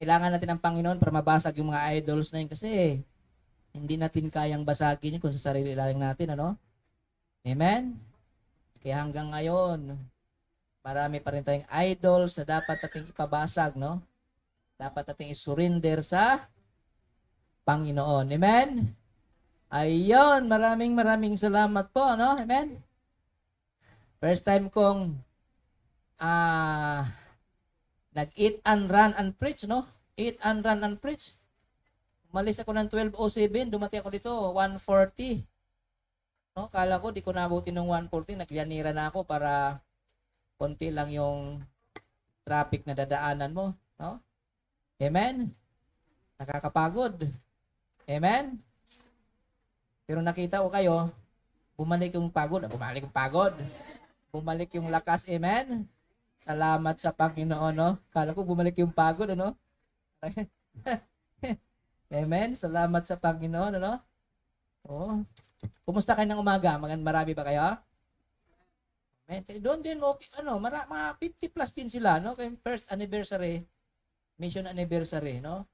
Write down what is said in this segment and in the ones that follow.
Kailangan natin ang Panginoon para mabasag yung mga idols na yun kasi hindi natin kayang basagin yun kung sa sarili lang natin, ano? Amen? Kaya hanggang ngayon, marami pa rin tayong idols na dapat nating ipabasag, no? Dapat nating isurrender sa Panginoon. Amen? Ayun, maraming salamat po, no? Amen? First time kong nag-eat and run and preach, no? Eat and run and preach. Umalis ako ng 12:07, dumating ako dito, 1:40. No? Kala ko, di ko nabuti ng 1:40, nagyanira na ako para konti lang yung traffic na dadaanan mo. No? Amen? Nakakapagod. Amen? Pero nakita ko kayo, bumalik yung pagod. Bumalik yung lakas. Amen? Salamat sa Panginoon, no? Kala ko bumalik yung pagod, ano? Amen? Salamat sa Panginoon, ano? Oh. Kumusta kayo ng umaga? Marami ba kayo? Amen? Doon din, okay, mga 50 plus din sila, no? Kaya first anniversary, mission anniversary, no?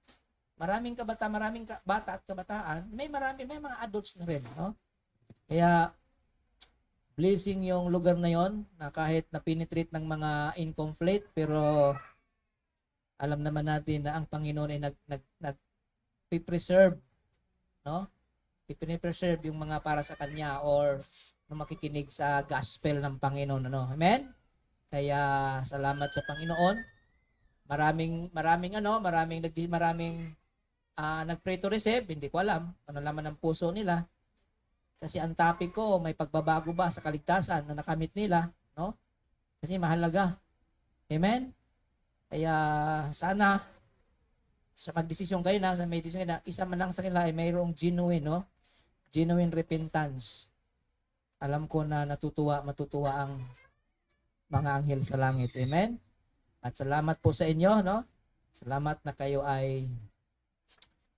Maraming bata at kabataan, may mga adults na rin, no? Kaya, blessing yung lugar na yon na kahit na-penetrate ng mga incomplete, pero alam naman natin na ang Panginoon ay nag-preserve, no? I-preserve yung mga para sa Kanya or na makikinig sa gospel ng Panginoon, ano? Amen? Kaya, salamat sa Panginoon. Maraming nag-pray to receive, hindi ko alam ano laman ng puso nila. Kasi ang topic ko, may pagbabago ba sa kaligtasan na nakamit nila, no? Kasi mahalaga. Amen? Kaya sana sa magdesisyon kayo na, sa may desisyon kayo na, isa man lang sa kanila ay mayroong genuine, no? Genuine repentance. Alam ko na matutuwa ang mga anghel sa langit. Amen? At salamat po sa inyo, no? Salamat na kayo ay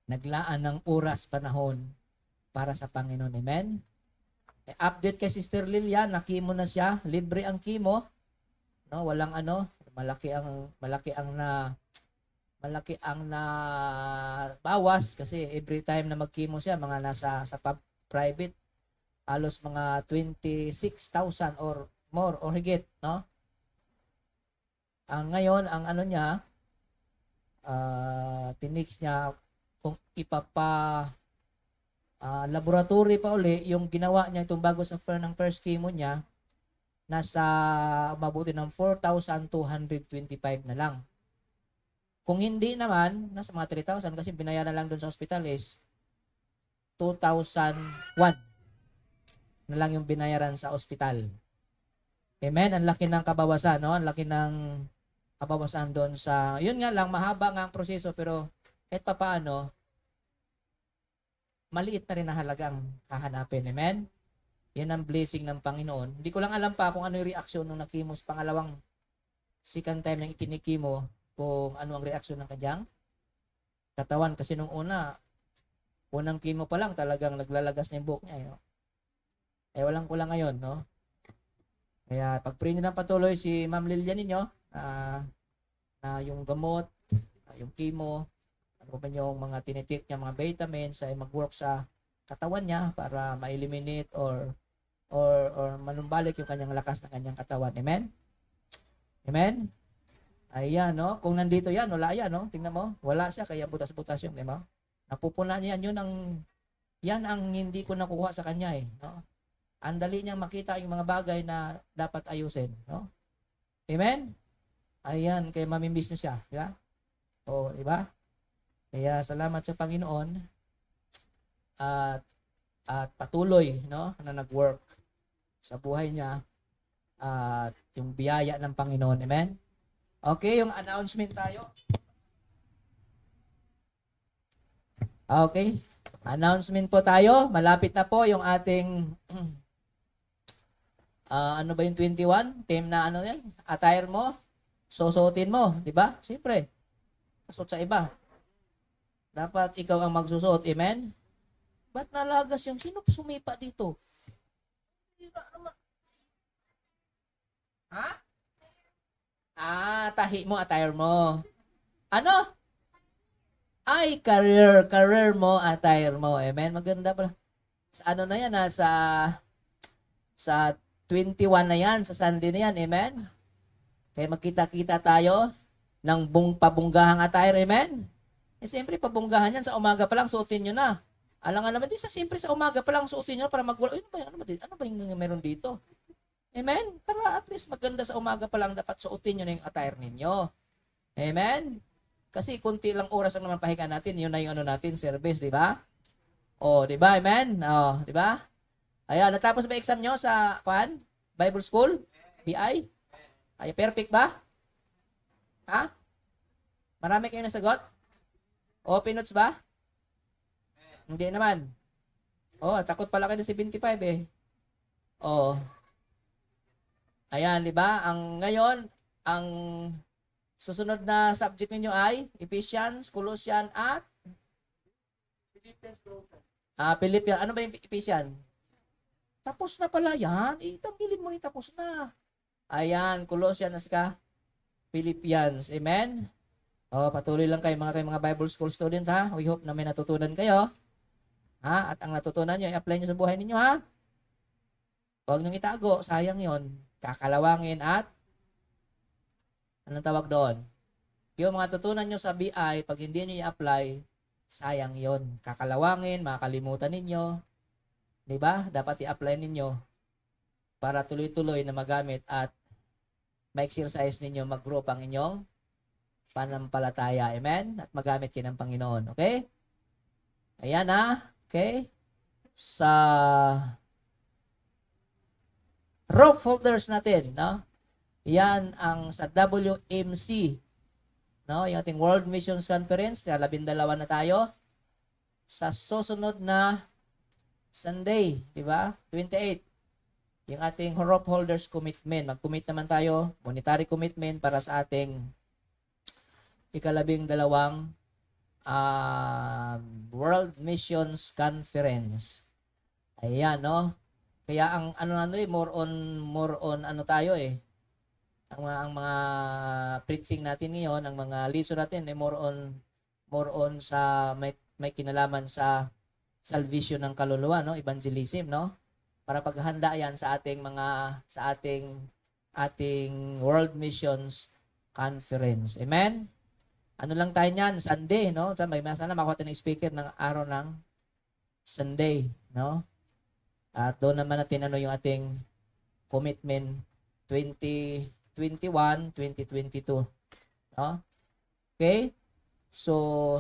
naglaan ng oras, panahon para sa Panginoon. Amen? Update kay Sister Lilian, na-chemo na siya. Libre ang chemo. No, walang malaki ang na bawas kasi every time na mag-chemo siya, mga nasa sa private, halos mga 26,000 or more or higit, no? Ang ngayon, ang niya, tinix niya kung laboratory pa uli, yung ginawa niya itong bago sa ng first chemo niya, nasa mabuti ng 4,225 na lang. Kung hindi naman, nasa mga 3,000 kasi binayaran lang doon sa hospital is 2,001 na lang yung binayaran sa hospital. Amen? Ang laki ng kabawasan, no? Ang laki ng kabawasan doon sa, yun nga lang, mahaba nga ang proseso, pero kahit pa paano, maliit na rin na halagang hahanapin. Amen? Yan ang blessing ng Panginoon. Hindi ko lang alam pa kung ano yung reaksyon nung nakimo sa pangalawang second time nang ikinikimo, kung ano ang reaksyon ng kanyang katawan. Kasi nung unang chemo pa lang, talagang naglalagas na yung buhok niya. No? Walang kulang ngayon, no? Kaya pag-pray nyo ng patuloy si Ma'am Lilian ninyo, na yung gamot, yung chemo, ano ba yung mga tinitik niya, mga vitamins, ay mag-work sa katawan niya para ma-eliminate or manumbalik yung kanyang lakas ng kanyang katawan. Amen? Amen? Ayan, no? Kung nandito yan, wala yan, no? Tingnan mo, wala siya, kaya butas-butas yung, di ba? Napupuna niya yan ang hindi ko nakuha sa kanya, eh, no? Ang dali niyang makita yung mga bagay na dapat ayusin, no? Amen? Ayan, kaya mamimiss niyo siya, di ba? O, di ba? Kaya salamat sa Panginoon at patuloy, no, na nag-work sa buhay niya at yung biyaya ng Panginoon. Amen? Okay, yung announcement tayo. Okay. Announcement po tayo. Malapit na po yung ating ano ba yung 21? Team na yan? Attire mo, susuotin mo, di ba? Siyempre, kasot sa iba. Dapat ikaw ang magsusuot. Amen? Ba't nalagas yung sino sumipa dito? Ha? Tahi mo, attire mo. Ano? career mo, attire mo. Amen? Maganda pala. Sa ano na yan, sa 21 na yan, sa Sunday na yan. Amen? Kaya magkita-kita tayo ng pabunggahang attire. Amen? Eh, siyempre, pabunggahan yan. Sa umaga pa lang, suotin nyo na. Alangan naman, siyempre sa umaga pa lang, suotin nyo na para magwala. Ano ba yung meron dito? Amen? Para at least maganda sa umaga pa lang, dapat suotin nyo na yung attire ninyo. Amen? Kasi kunti lang oras ang naman pahinga natin, yun na yung ano natin, service, di ba? O, di ba? Amen? O, di ba? Ayan, natapos ba exam nyo sa Bible School? BI? Ay, perfect ba? Ha? Marami kayong nasagot? Open notes ba? Hindi naman. Oh, takot pala kayo ng 75 eh. Oh. Ayan, di ba? Ngayon, ang susunod na subject ninyo ay Ephesians, Colossians at Philippians. Ano ba yung Ephesians? Tapos na pala yan. Tanggalin mo ni tapos na. Ayan, Colossians ka Philippians. Amen? Patuloy lang kayo mga Bible School student ha. We hope na may natutunan kayo. Ha? At ang natutunan nyo, i-apply nyo sa buhay ninyo ha. Huwag nyo itago, sayang yon. Kakalawangin at anong tawag doon? Yung mga tutunan nyo sa BI, pag hindi nyo i-apply, sayang yon. Kakalawangin, makakalimutan ninyo. Diba? Dapat i-apply ninyo para tuloy-tuloy na magamit at ma-exercise ninyo, mag-grow ang inyong panampalataya. Amen? At magamit kayo ng Panginoon. Okay? Ayan ha. Okay? Sa rope holders natin, no? Yan ang sa WMC, no? Yung ating World Missions Conference, 12 na tayo. Sa susunod na Sunday, di ba? 28. Yung ating rope holders commitment. Mag-commit naman tayo, monetary commitment para sa ating 12 World Missions Conference. Ayan, no? Kaya ang more on ano tayo eh. Ang mga preaching natin ngayon, ang mga lesson natin ay more on sa may kinalaman sa salvation ng kaluluwa, no? Evangelism, no? Para paghanda yan sa ating World Missions Conference. Amen? Ano lang tayo niyan? Sunday, no? Sana makuha tayo ng speaker ng araw ng Sunday, no? At doon naman natin yung ating commitment 2021, 2022. No? Okay? So,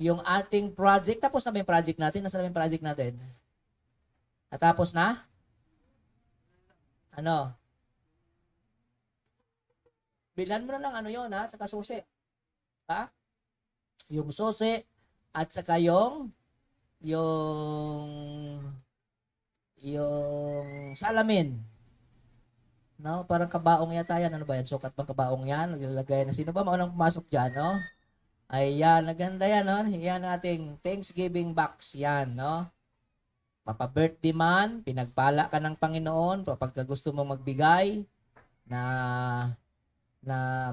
yung ating project, tapos na ba yung project natin? Nasa na ba yung project natin? Natapos na? Ano? Bilhan mo na ng yun, ha? Saka susi. Ha? Yung susi at saka yung salamin. No? Parang kabaong yata yan. Ano ba yan? Sukat bang kabaong yan? Naglagay na. Sino ba maunang pumasok dyan, no? Ayan, naganda yan, no? Yan ating Thanksgiving box yan, no? Papa-birthday man, pinagpala ka ng Panginoon kapag gusto mo magbigay na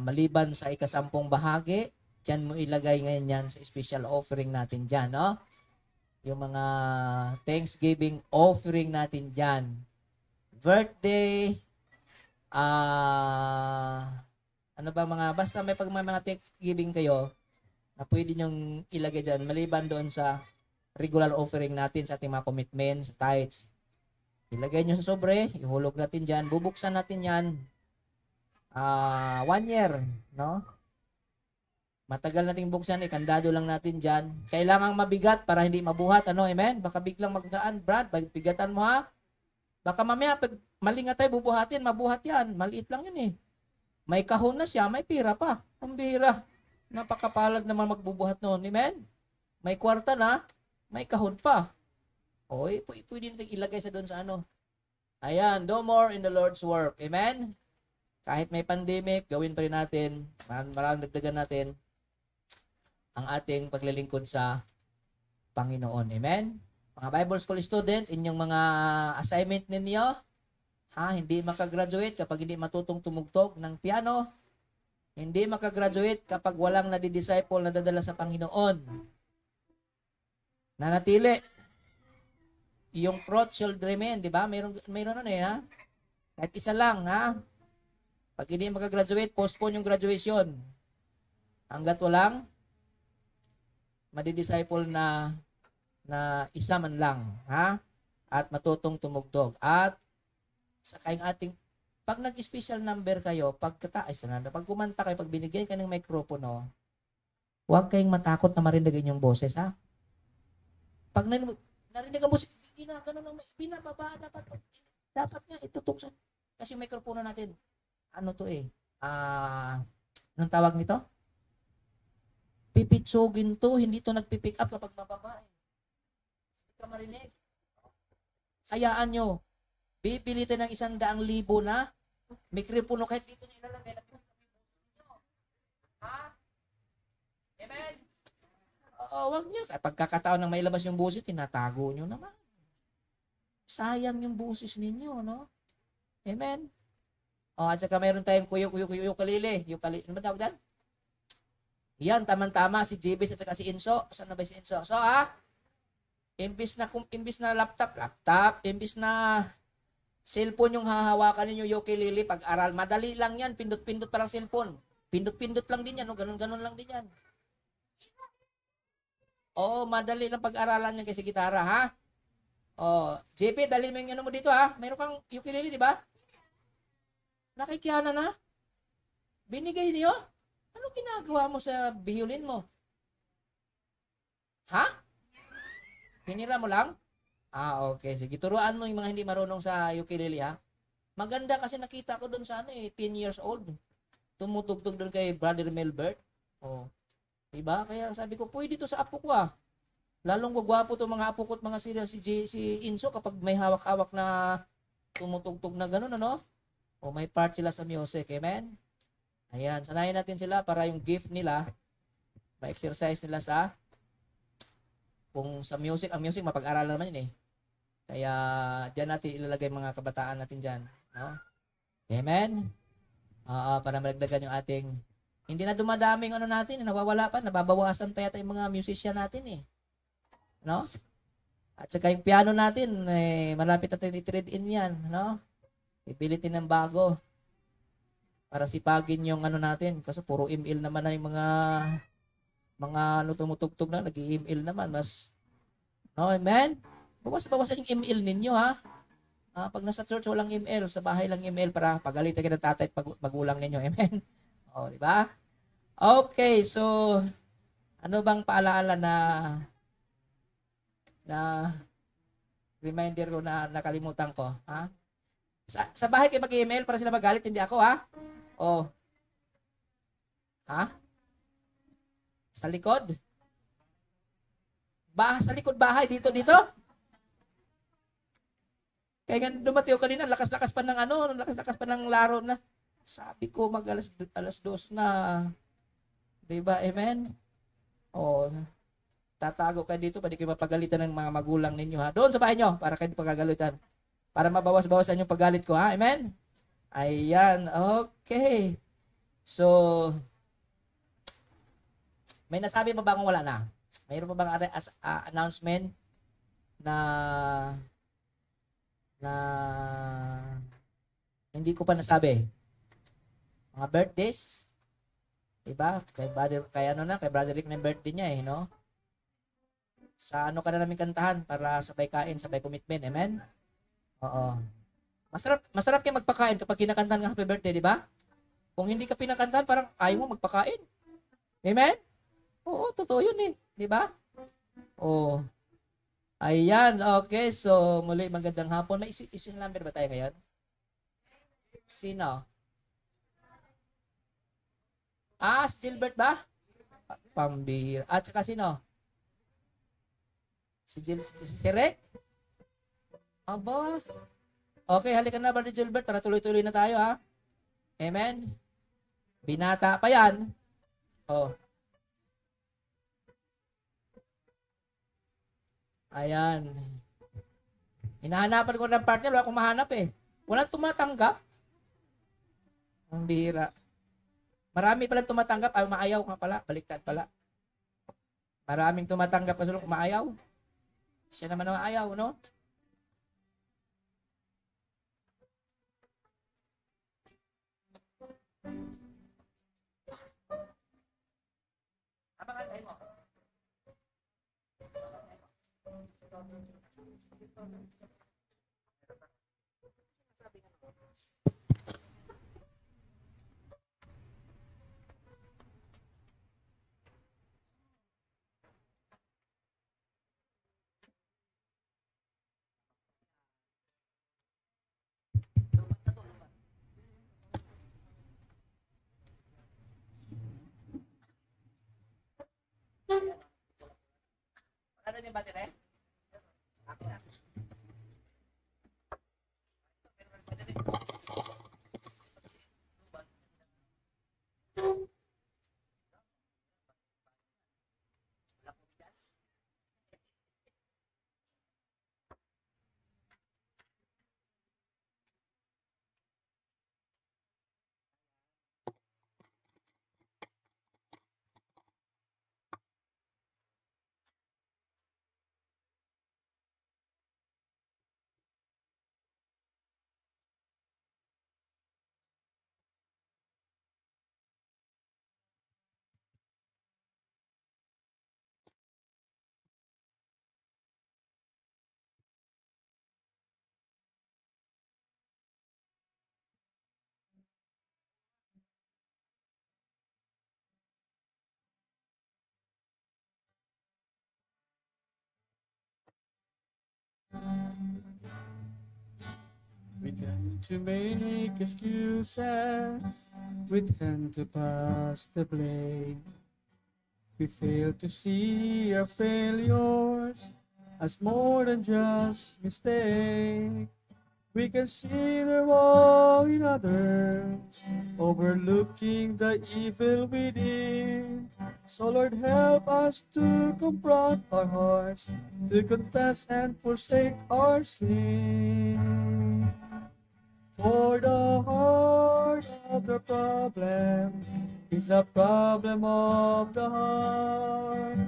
maliban sa ikasampung bahagi, dyan mo ilagay ngayon yan sa special offering natin dyan, no? Yung mga Thanksgiving offering natin dyan. Birthday, basta may mga Thanksgiving kayo, na pwede nyong ilagay dyan, maliban doon sa regular offering natin sa ating mga commitments, tithes. Ilagay nyo sa sobre, ihulog natin dyan, bubuksan natin yan 1 year, no? Matagal nating buksan, ikandado lang natin dyan. Kailangang mabigat para hindi mabuhat, amen? Baka biglang magdaan, Brad, bigatan mo ha? Baka mamaya, pag mali nga tayo, bubuhatin, mabuhat yan. Maliit lang yun eh. May kahon na siya, may pira pa. Ang bira. Napakapalad naman magbubuhat noon, amen? May kwarta na, may kahon pa. Oy, pwede natin ilagay sa doon sa Ayan, do more in the Lord's work. Amen? Kahit may pandemic, gawin pa rin natin, maraming dagdagan natin ang ating paglilingkod sa Panginoon. Amen? Mga Bible School student, inyong mga assignment ninyo, hindi makagraduate kapag hindi matutong tumugtog ng piano, Hindi makagraduate kapag walang nadidisciple na dadala sa Panginoon. Nanatili. Yung fruit shall remain, di ba? Mayroon ano ha? Kahit isa lang, ha? Pag hindi makagraduate, postpone yung graduation. Hanggat walang madidisciple na isa man lang, ha? At matutong tumugtog. At saka yung ating, pag nag-special number kayo, pag kumanta kayo, pag binigay ka ng microphone, huwag kayong matakot na marinig yung boses, ha? Pag narinig ang boses, ginagano ng binababa, dapat nga itutok sa, kasi yung microphone natin, ano to anong tawag nito? Pipitsugin to, hindi to nagpipick up kapag mababa. Hindi ka marinig. Hayaan nyo, bibili tayo ng 100,000 na mikropono kahit dito nyo ilalagay. Ha? Amen? Wag nyo. Pagkakataon ng mailabas yung busis, tinatago nyo naman. Sayang yung busis ninyo, no? Amen? At saka mayroon tayong ukulele. Ano ba tawag dyan? Yan, tamang-tama. Si Jebes at saka si Inso. Saan na ba si Inso? So, imbis na laptop, imbis na cellphone yung hahawakan ninyo, ukulele, pag-aral, madali lang yan, pindot-pindot parang cellphone. Pindot-pindot lang din yan, no? Ganun-ganun lang din yan. Madali lang pag-aralan yan kasi gitara, ha? JP, dali mo yung ano mo dito, ha? Mayroon kang ukulele, di ba? Nakikiana na? Binigay niyo? Ano ginagawa mo sa violin mo? Ha? Pinira mo lang? Okay. Sige, turuan mo yung mga hindi marunong sa ukulele, ha? Maganda kasi nakita ko doon sa 10 years old. Tumutugtog doon kay Brother Melbert. Diba? Kaya sabi ko, pwede to sa apo ko, Lalong gwapo to mga apo ko at mga si Inso kapag may hawak-hawak na tumutugtog na gano'n, ano? May part sila sa music. Amen? Ayan, sanayin natin sila para yung gift nila, ma-exercise nila kung sa music, ang music mapag-aralan naman yun Kaya, dyan natin ilalagay mga kabataan natin dyan. No? Amen? Para malagdagan yung ating, hindi na dumadaming natin, nawawala pa, nababawasan pa yata yung mga musician natin No? At saka yung piano natin, malapit natin i-trade in yan, no? Ipilitin ng bago para sipagin yung natin kasi puro email naman na yung mga tumutugtog na nag-i-email naman no, amen? Bawasan yung email ninyo pag nasa church walang email, sa bahay lang email para pagalitan kayo ng tatay at magulang ninyo, amen? Di ba? Okay, so ano bang paalaala na reminder ko na nakalimutan ko, Sa bahay kayo mag-email para sila magalit, hindi ako, Sa likod? Sa likod bahay, dito? Kaya nga dumatio kanina, lakas-lakas pa ng laro na. Sabi ko, alas 2 na. Diba, amen? Tatago kayo dito, pwede kayo mapagalitan ng mga magulang ninyo, Doon sa bahay nyo, para kayo pagagalitan. Para mabawas-bawasan yung paggalit ko, Amen? Ayan, okay. So, may nasabi pa ba kung wala na? Mayroon pa bang announcement na hindi ko pa nasabi? Mga birthdays? Diba? Kay Brother Rick na birthday niya, no? Sa ka na namin kantahan para sabay kain, sabay commitment, amen? Oo. Masarap kayo magpakain kapag kinakantahan ng happy birthday, di ba? Kung hindi ka pinakantahan, parang ayaw mo magpakain. Amen? Oo, totoo yun di ba? Ayan, okay. So, muli magandang hapon. May isis number ba tayo ngayon? Sino? Si Gilbert ba? Pambihira. At saka sino? Si Rick? Aba. Okay, halika na, Brother Gilbert, para tuloy-tuloy na tayo, Amen? Binata pa yan. Ayan. Hinahanapan ko ng partner, wala akong mahanap Walang tumatanggap. Ang bihira. Marami pala tumatanggap, ay maayaw nga pala, baliktad pala. Maraming tumatanggap kasi maayaw. Siya naman ang ayaw, no? Ano yung battery? We tend to make excuses, we tend to pass the blame. We fail to see our failures as more than just mistake. We consider wrong in others, overlooking the evil within. So Lord, help us to confront our hearts, to confess and forsake our sin. For the heart of the problem is a problem of the heart.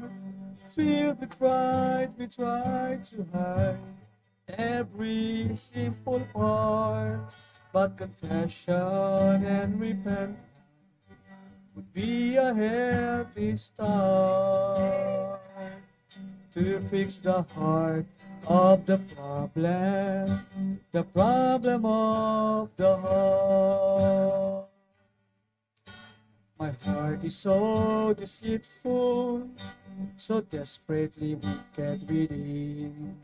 Filled with pride, we try to hide every simple part, but confession and repentance would be a healthy start to fix the heart of the problem of the heart. My heart is so deceitful, so desperately wicked within.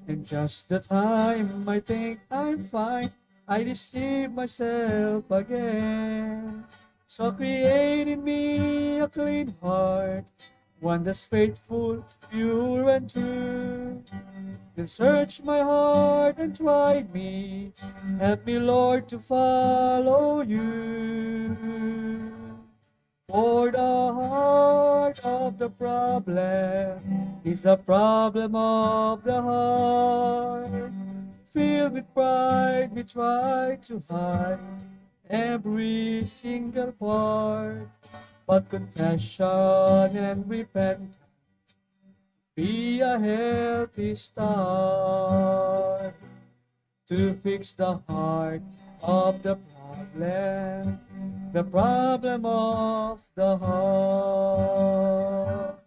And just the time I think I'm fine, I deceive myself again. So create in me a clean heart, one that's faithful, pure and true. Then search my heart and try me. Help me, Lord, to follow you. For the heart of the problem is a problem of the heart. Filled with pride, we try to hide every single part. But confession and repentance be a healthy start to fix the heart of the problem of the heart.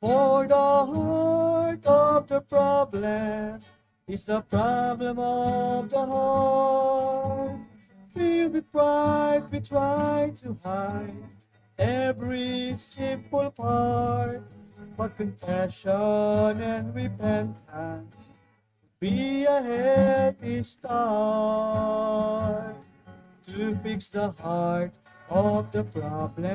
For the heart of the problem is the problem of the heart. Filled with pride, we try to hide every simple part. But confession and repentance be a healthy start to fix the heart of the problem.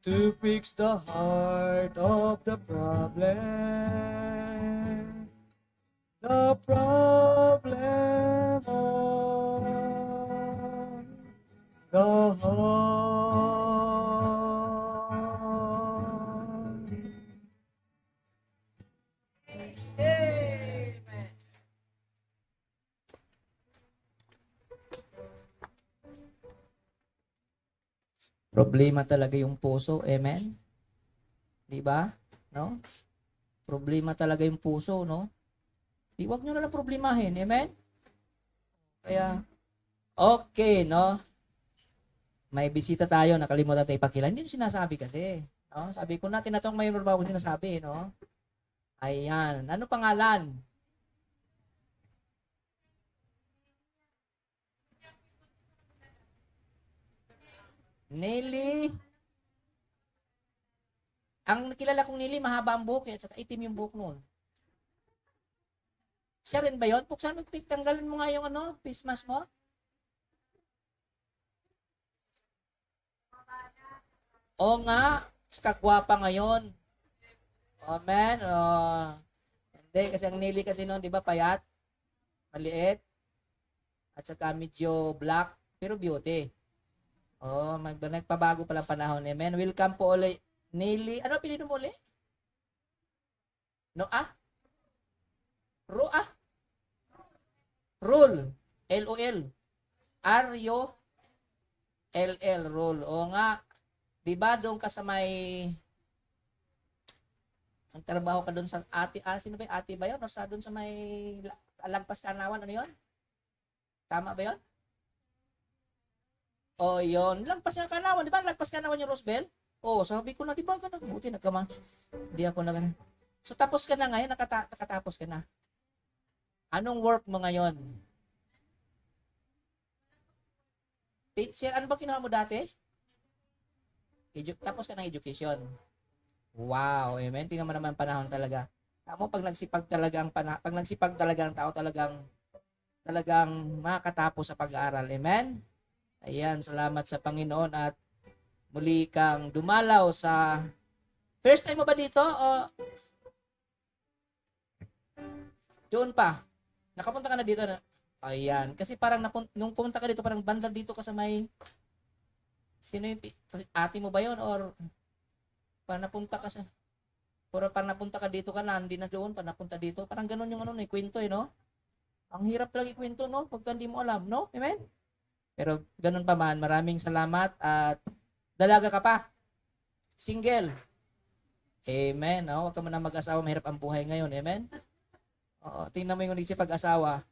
To fix the heart of the problem. The problem of the heart. Problema talaga yung puso. Amen? Di ba? No? Problema talaga yung puso, no? Di, wag nyo na lang problemahin. Amen? Kaya, okay, no? May bisita tayo, nakalimutan tayo ipakilala. Hindi sinasabi kasi. No? Sabi ko na, tinatong mayroon ba ako sinasabi, no? Ayan. Ano pangalan? Nelly. Ang nakilala kong Nelly, mahaba ang buhok at saka itim yung buhok noon. Siya rin ba yun? Buksan mo, tanggalin mo nga yung face mask mo. Oo nga, saka gwapa ngayon. Oh man, hindi, kasi ang Nelly kasi noon, di ba, payat, maliit, at saka medyo black, pero beauty. Oh, nagpabago pala panahon. Amen. Welcome po ulit. Nelly, ano pinili mo ulit? Noah? Roa? Rule. L-O-L. R-U-L-L. Rule. O nga, di ba doon ka sa may, ang trabaho ka doon sa ate, sino ba yung ate ba yun? O sa doon sa may Lagpas Kanawan, ano yun? Tama ba yun? O yun, Lagpas Kanawan, di ba? Lagpas Kanawan yung Rosebel? O, sabi ko na, di ba gano'n? Buti nagkaman. Di ako na gano'n. So, tapos ka na ngayon, nakatapos ka na. Anong work mo ngayon? Teacher, ano ba kinuha mo dati? Tapos ka ng education. Wow, amen. Tingnan mo naman panahon talaga. Tamo pag nagsipag talaga ang tao talagang makakatapos sa pag-aaral. Amen. Ayan, salamat sa Panginoon at muli kang dumalaw sa first time mo ba dito o doon pa? Nakapunta ka na dito na? Ayan, kasi parang nung pumunta ka dito parang banda dito ka sa may sino yung ate mo ba yon or parang napunta ka sa parang napunta ka dito ka na, hindi na doon, parang napunta dito. Parang ganun yung kwento no? Ang hirap talaga ikwento, no? Pagka hindi mo alam, no? Amen? Pero ganun pa man, maraming salamat at dalaga ka pa. Single. Amen. Huwag ka muna mag-asawa, mahirap ang buhay ngayon. Amen? Oo, tingnan mo yung pag-asawa.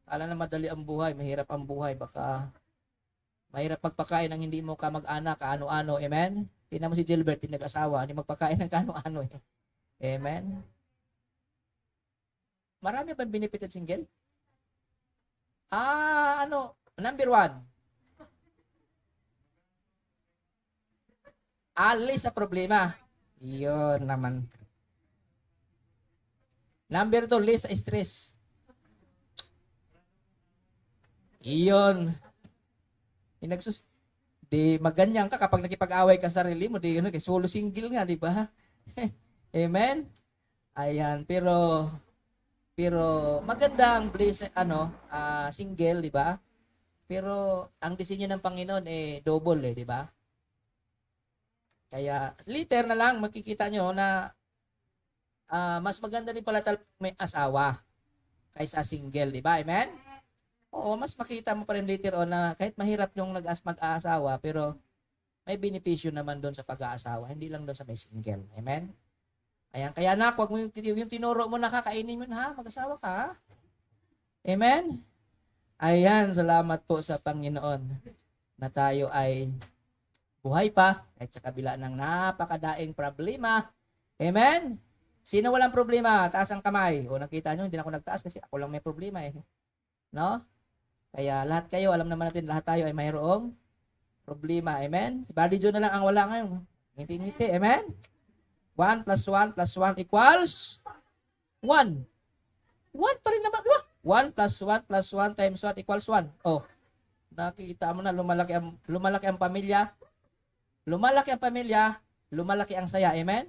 Kala na madali ang buhay, mahirap ang buhay. Baka mahirap magpakain ng hindi mo ka mag-anak, ano-ano. Amen? Tingnan mo si Gilbert, yung nag-asawa, hindi magpakain ng ano-ano. Amen? Marami ba benefited single? Number 1. Alis sa problema. Yun naman. Number 2, list sa stress. Iyon. Di maganyan ka kapag nakipag-away ka sa sarili mo, di yun, solo single nga, di ba? Amen? Ayan, pero maganda ang single, di ba? Pero ang disenyo ng Panginoon double di ba? Kaya later na lang makikita nyo na mas maganda rin pala may asawa kaysa single, di ba? Amen? Oo, mas makita mo pa rin later on na kahit mahirap yung mag-aasawa, pero may benepisyo naman doon sa pag-aasawa, hindi lang doon sa may single. Amen? Ayan, kaya anak, wag mo yung tinuro mo na kakainin mo na, mag-asawa ka. Ha? Amen? Ayan, salamat po sa Panginoon na tayo ay buhay pa kahit sa kabila ng napakadaing problema. Amen? Sino walang problema? Taas ang kamay. O nakita nyo, hindi na ako nagtaas kasi ako lang may problema No? Kaya lahat kayo, alam naman natin, lahat tayo ay mayroong problema. Amen? Si Buddy Joe na lang ang wala ngayon. Ngiti-ngiti. Amen? 1 plus 1 plus 1 equals 1. 1 pa rin naman, di ba? 1 plus 1 plus 1 times 1 equals 1. Oh, nakikita mo na lumalaki ang pamilya. Lumalaki ang pamilya, lumalaki ang saya. Amen?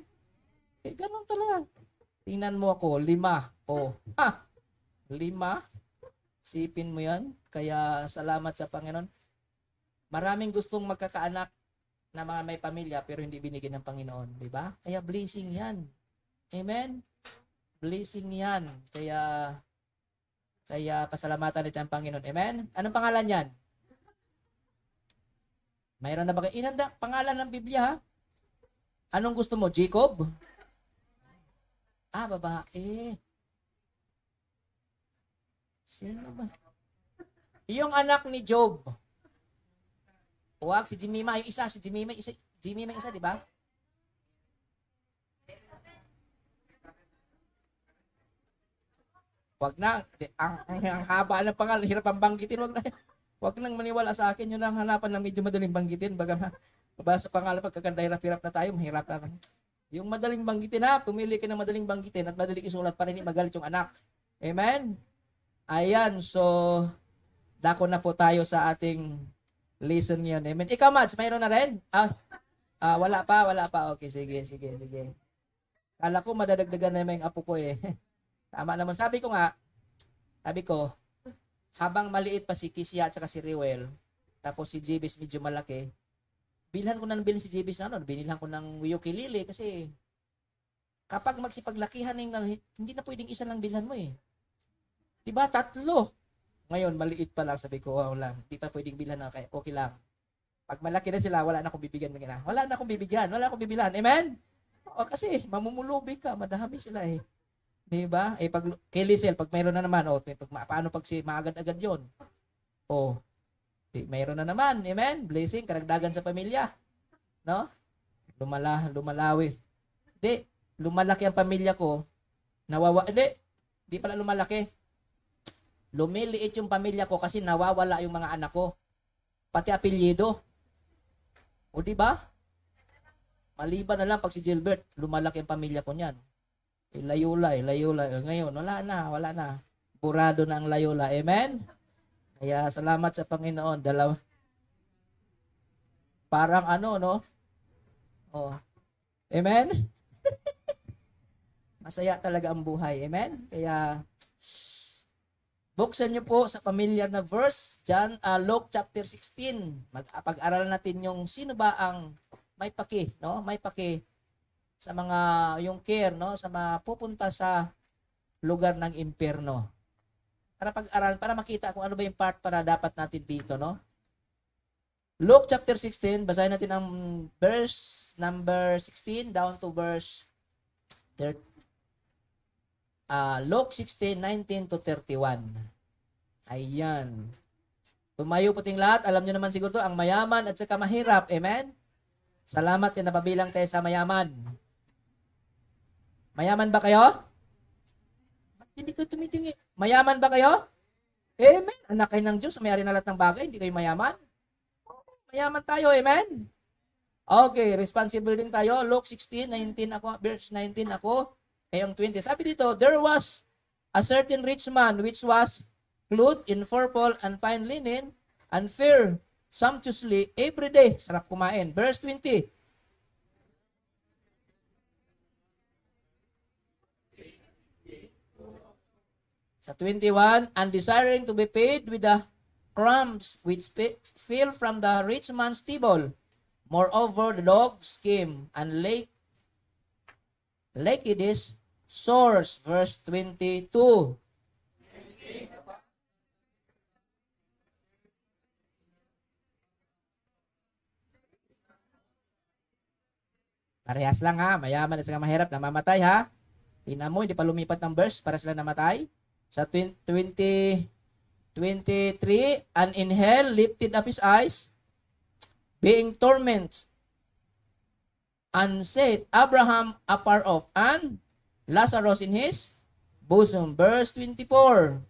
Ganun talaga. Tingnan mo ako, 5. Oh, 5. Sipin mo yan. Kaya salamat sa Panginoon. Maraming gustong magkakaanak na mga may pamilya pero hindi binigyan ng Panginoon. Diba? Kaya blessing yan. Amen? Blessing yan. Kaya pasalamatan natin ang Panginoon. Amen? Anong pangalan yan? Mayroon na ba kayo? Inanda, pangalan ng Biblia ha? Anong gusto mo? Jacob? Babae. Sino ba? Yung anak ni Job. Huwag, si Jemima. Yung isa, si Jemima. Jemima isa, di ba? Huwag na. Ang haba ng pangalan. Hirap ang banggitin. Huwag na. Huwag nang maniwala sa akin. Yun ang hanapan ng medyo madaling banggitin. Baga mabasa pangalan, pagkakanda hirap-hirap na tayo. Mahirap na. Yung madaling banggitin ha. Pumili ka ng madaling banggitin at madaling isulat para hindi magalit yung anak. Amen? Ayan. So, dako na po tayo sa ating lesson ngayon. Amen. Ikaw, Mads, mayroon na rin? Wala pa. Okay, sige. Kala ko madadagdagan na yung apo ko eh. Tama naman. Sabi ko, habang maliit pa si Kisya at saka si Rewel, tapos si Jebes medyo malaki, bilhan ko na ng bilhin si Jebes na binilhan ko ng ukulele kasi kapag magsipaglakihan hindi na pwedeng isa lang bilhan mo eh. Diba? 3. Ngayon, maliit pa lang. Sabi ko, wala. Hindi pa pwedeng bilhan na. Okay lang. Pag malaki na sila, wala na akong bibigyan. Wala na akong bibilhan. Amen? Kasi mamumulubi ka. Madami sila eh. Diba? Pag kay Lizel, pag mayroon na naman, paano pag maagad-agad yun? Mayroon na naman. Amen? Blessing, karagdagan sa pamilya. No? Lumalawi. Hindi. Lumalaki ang pamilya ko. Hindi pala lumalaki. Lumiliit yung pamilya ko kasi nawawala yung mga anak ko. Pati apelyido. O di ba? Maliban na lang pag si Gilbert, lumalaki ang pamilya ko niyan. Layula. Ngayon, wala na. Burado na ang layula. Amen? Kaya salamat sa Panginoon. Parang no? Amen? Masaya talaga ang buhay. Amen? Kaya, buksan niyo po sa pamilya na verse, Luke chapter 16. Pag-aralan natin yung sino ba ang may paki, no? May paki sa mga yung care, no? Sa mga pupunta sa lugar ng impyerno. Para pag-aralan, para makita kung ano ba yung part para dapat natin dito, no? Luke chapter 16, basahin natin ang verse number 16 down to verse 30. Luke 16:19 to 31. Ayan. Tumayo po ting lahat. Alam niyo naman siguro to, ang mayaman at saka mahirap. Amen? Salamat na napabilang tayo sa mayaman. Mayaman ba kayo? Ba't hindi ko tumitingin? Mayaman ba kayo? Amen. Anak kayo ng Diyos, may-ari na lahat ng bagay, hindi kayo mayaman. Mayaman tayo, amen? Okay, responsible din tayo. Luke 16:19 ako, verse 19 ako. Kayong 20. Sabi dito, there was a certain rich man which was clothed in purple and fine linen and fared sumptuously every day. Sarap kumain. Verse 20. Sa 21, and desiring to be paid with the crumbs which fell from the rich man's table. Moreover, the dogs came and licked his sores. Verse 22. Parehas lang ha, mayaman at saka mahirap, namamatay ha. Tingnan mo, hindi pa lumipat ng verse para sila namatay. Sa 23, and in hell lifted up his eyes, being tormented, and said, Abraham afar off, and Lazarus in his bosom. Verse 24.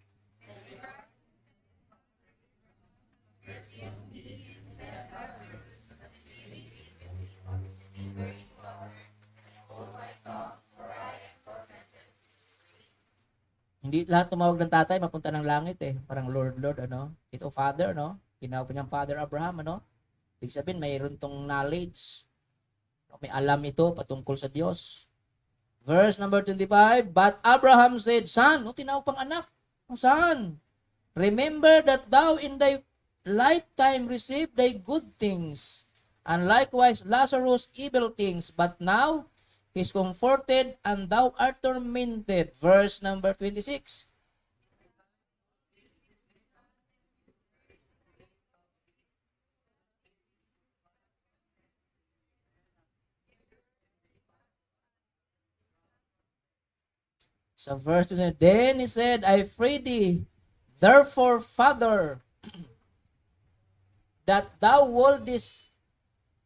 Hindi lahat tumawag ng tatay, mapunta ng langit eh. Parang Lord, ano? Ito Father, no? Tinawag po niyang Father Abraham, ano? Ibig sabihin, mayroon tong knowledge. May alam ito patungkol sa Diyos. Verse number 25, but Abraham said, Son, tinawag pang anak. Son, remember that thou in thy lifetime received thy good things, and likewise Lazarus evil things, but now he is comforted, and thou art tormented. Verse number 26. Sa verse 2, then he said, I pray thee, therefore, Father, that thou wouldest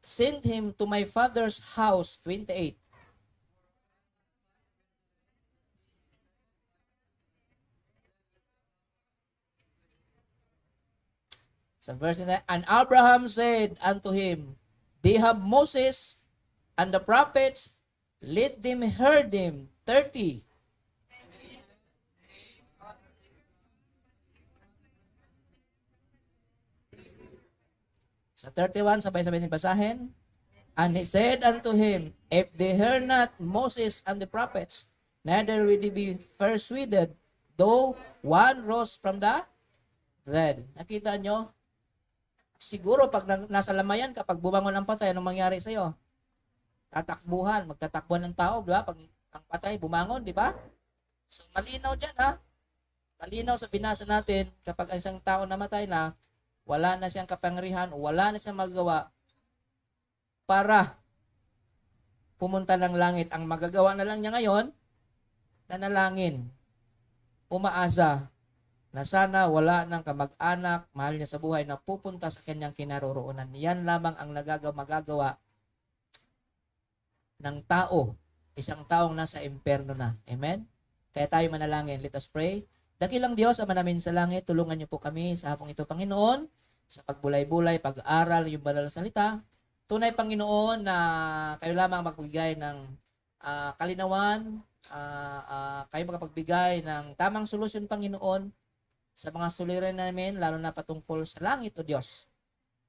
send him to my father's house. 28. Sa verse 9, and Abraham said unto him, they have Moses and the prophets, let them hear them. 30. Sa 31, sabay-sabay din basahin. And he said unto him, if they hear not Moses and the prophets, neither will they be persuaded, though one rose from the dead. Nakita nyo? Siguro pag nasa lamayan ka, pag bumangon ang patay, anong mangyari sa'yo? Tatakbuhan, magtatakbuhan ng tao, di ba? Pag ang patay, bumangon, di ba? So, malinaw dyan, ha? Malinaw sa binasa natin, kapag ang isang tao namatay na, wala na siyang kapangyarihan, wala na siyang magawa para pumunta ng langit. Ang magagawa na lang niya ngayon, nanalangin, umaasa, na sana wala ng kamag-anak, mahal niya sa buhay na pupunta sa kanyang kinaroroonan. Yan lamang ang magagawa ng tao, isang taong nasa impyerno na. Amen? Kaya tayo manalangin. Let us pray. Dakilang Diyos, Ama namin sa langit, tulungan niyo po kami sa hapong ito, Panginoon, sa pagbulay-bulay, pag-aaral, yung banal na salita. Tunay, Panginoon, na kayo lamang magbigay ng kalinawan, kayo makapagbigay ng tamang solusyon, Panginoon, sa mga suliran namin, lalo na patungkol sa langit, O Diyos.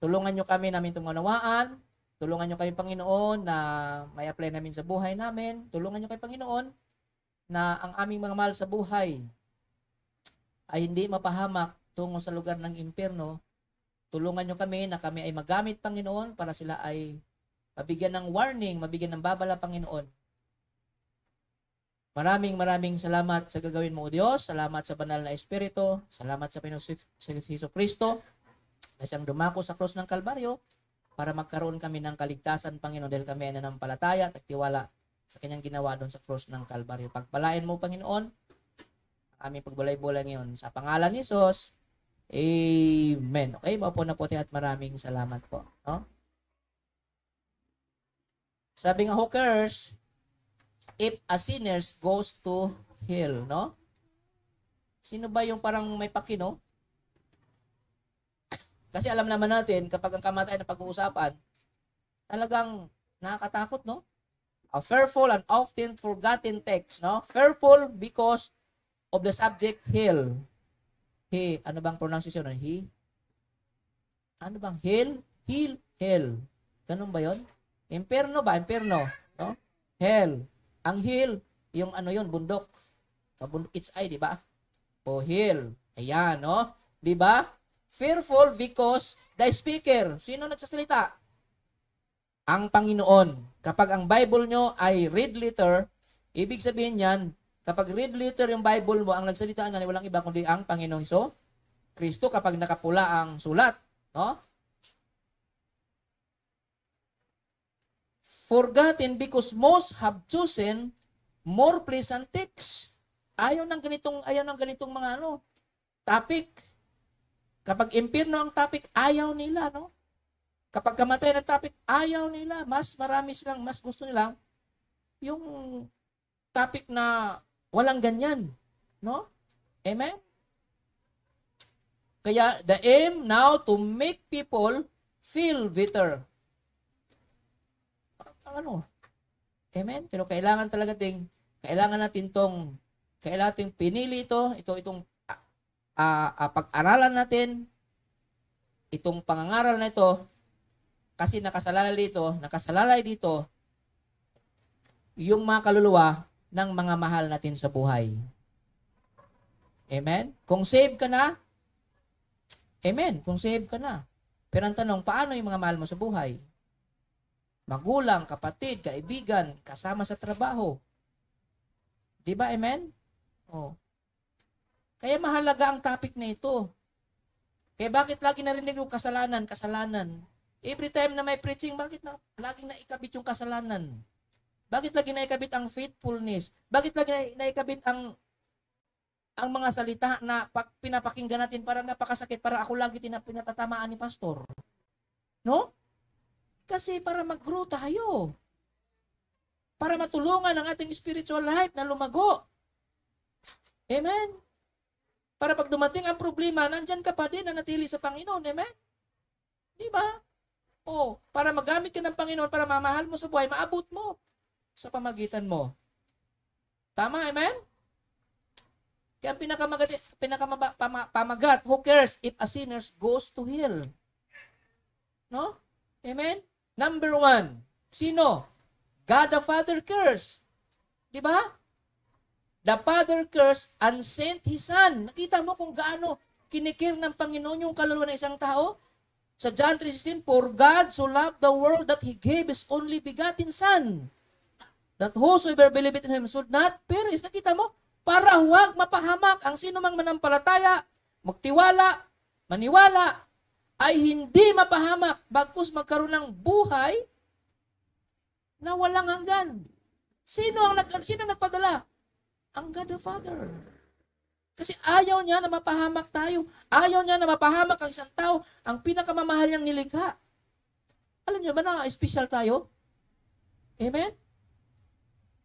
Tulungan niyo kami namin tumunawaan. Tulungan niyo kami, Panginoon, na may apply namin sa buhay namin. Tulungan niyo kami, Panginoon, na ang aming mga mahal sa buhay ay hindi mapahamak tungo sa lugar ng impyerno. Tulungan niyo kami na kami ay magamit, Panginoon, para sila ay mabigyan ng warning, mabigyan ng babala, Panginoon. Maraming salamat sa gagawin mo, O Diyos. Salamat sa banal na Espiritu. Salamat sa Panginoon Hesus Kristo na siyang dumako sa krus ng Kalbaryo para magkaroon kami ng kaligtasan, Panginoon, dahil kami ay nanampalataya at nagtiwala sa kanyang ginawa doon sa krus ng Kalbaryo. Pagpalain mo, Panginoon, aming pagbulay-bulay ngayon. Sa pangalan ni Jesus, Amen. Okay, maupo na po tayo at maraming salamat po. No? Sabi nga, who cares if a sinner goes to hell, no? Sino ba yung parang may pakino? Kasi alam naman natin, kapag ang kamatayan na pag-uusapan, talagang nakakatakot, no? A fearful and often forgotten text, no? Fearful because of the subject hell. He, ano bang pronunciation? He? Ano bang hell? Hell. Ganun ba yon? Imperno ba? Imperno. No? Hell. Ang hell, yung ano yon, bundok. Kabundok, it's I, di ba? O hell. Ayan, no? Di ba? Fearful because the speaker. Sino nagsasalita? Ang Panginoon. Kapag ang Bible nyo ay red letter, ibig sabihin yan, kapag red letter yung Bible mo, ang nagsalita na walang iba kundi ang Panginoong Kristo kapag nakapula ang sulat. No? Forgotten because most have chosen more pleasant texts. Ayaw ng ganitong mga topic. Kapag impyerno ang topic, ayaw nila, no? Kapag kamatay ng topic, ayaw nila. Mas gusto nila yung topic na walang ganyan. No? Amen? Kaya, the aim now to make people feel bitter. Amen? Pero kailangan natin pinili itong pag-aralan natin, itong pangangaral na ito, kasi nakasalalay dito, yung mga kaluluwa ng mga mahal natin sa buhay. Amen? Kung save ka na, amen, kung save ka na. Pero ang tanong, paano yung mga mahal mo sa buhay? Magulang, kapatid, kaibigan, kasama sa trabaho. Di ba, amen? Oh. Kaya mahalaga ang topic na ito. Kaya bakit lagi narinig yung kasalanan? Every time na may preaching, bakit laging naikabit yung kasalanan? Bakit lagi naikabit ang faithfulness? Bakit lagi naikabit ang mga salita na pinapakinggan natin para napakasakit, para ako lagi pinatatamaan ni pastor? No? Kasi para mag-grow tayo. Para matulungan ang ating spiritual life na lumago. Amen? Para pag dumating ang problema, nandyan ka pa din na natili sa Panginoon. Amen? Di ba? O, para magamit ka ng Panginoon, para mamahal mo sa buhay, maabot mo sa pamagitan mo. Tama, amen? Kaya ang pamagat, who cares if a sinner goes to hell? No? Amen? Number 1, sino? God the Father cares. Di ba? The Father cares and sent His Son. Nakita mo kung gaano kinikir ng Panginoon yung kaluluwa ng isang tao? Sa John 3:16, for God so loved the world that He gave His only begotten Son, that whosoever believeth in Him should not perish. Nakita mo? Para huwag mapahamak ang sino mang manampalataya, magtiwala, maniwala, ay hindi mapahamak, bagkus magkaroon ng buhay na walang hanggan. Sino ang nagpadala? Ang God the Father. Kasi ayaw niya na mapahamak tayo. Ayaw niya na mapahamak ang isang tao, ang pinakamamahal niyang nilikha. Alam niyo ba na special tayo? Amen?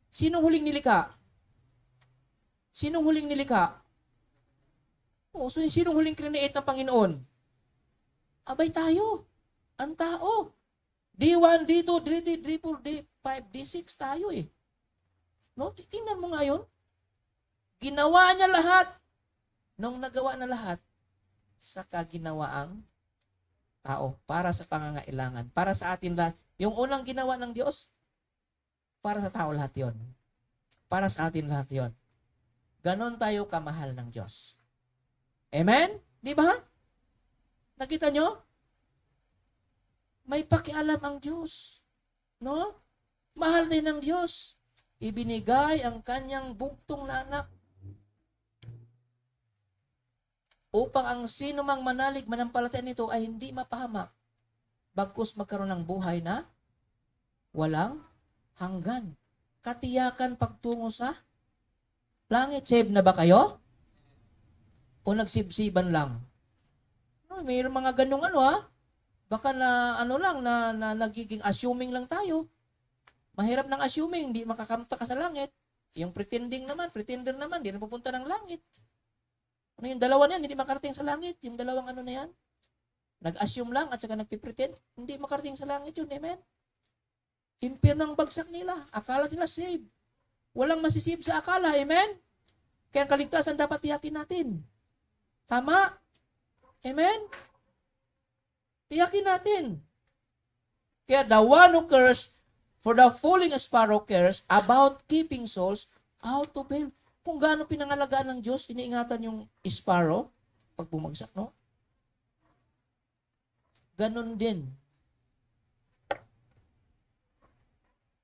Sinong huling nilikha? Sinong huling nilikha? So sinong huling create ng Panginoon? Abay tayo. Ang tao. D1, D2, D3, D4, D5, D6 tayo eh. No? Tingnan mo nga yun. Ginawa niya lahat. Nung nagawa na lahat, saka ginawa ang tao para sa pangangailangan. Para sa atin lahat. Yung unang ginawa ng Diyos, para sa tao lahat yon. Para sa atin lahat yon. Ganon tayo kamahal ng Diyos. Amen? Di ba? Nakita nyo? May pakialam ang Diyos. No? Mahal din ng Diyos. Ibinigay ang kanyang buktong na anak upang ang sino mang manalig manampalataya nito ay hindi mapahamak, bagkus magkaroon ng buhay na walang hanggan. Katiyakan pagtungo sa langit. Save na ba kayo? O nagsibsiban lang? Mayroon mga ganung baka na na nagiging assuming lang tayo. Mahirap ng assuming, hindi makakamta ka sa langit. Yung pretender naman, hindi na pupunta ng langit. Yung dalawa na yan, hindi makarating sa langit. Yung dalawang na yan, nag-assume lang at saka nagpipretend, hindi makarating sa langit yun, amen? Impyerno ang bagsak nila. Akala nila save. Walang masisave sa akala, amen? Kaya ang kaligtasan dapat tiyakin natin. Tama? Amen? Tiyakin natin. Kaya the one who cares for the falling sparrow cares about keeping souls out of hell. Kung gaano pinangalagaan ng Diyos, iniingatan yung sparrow pag bumagsak, no? Ganon din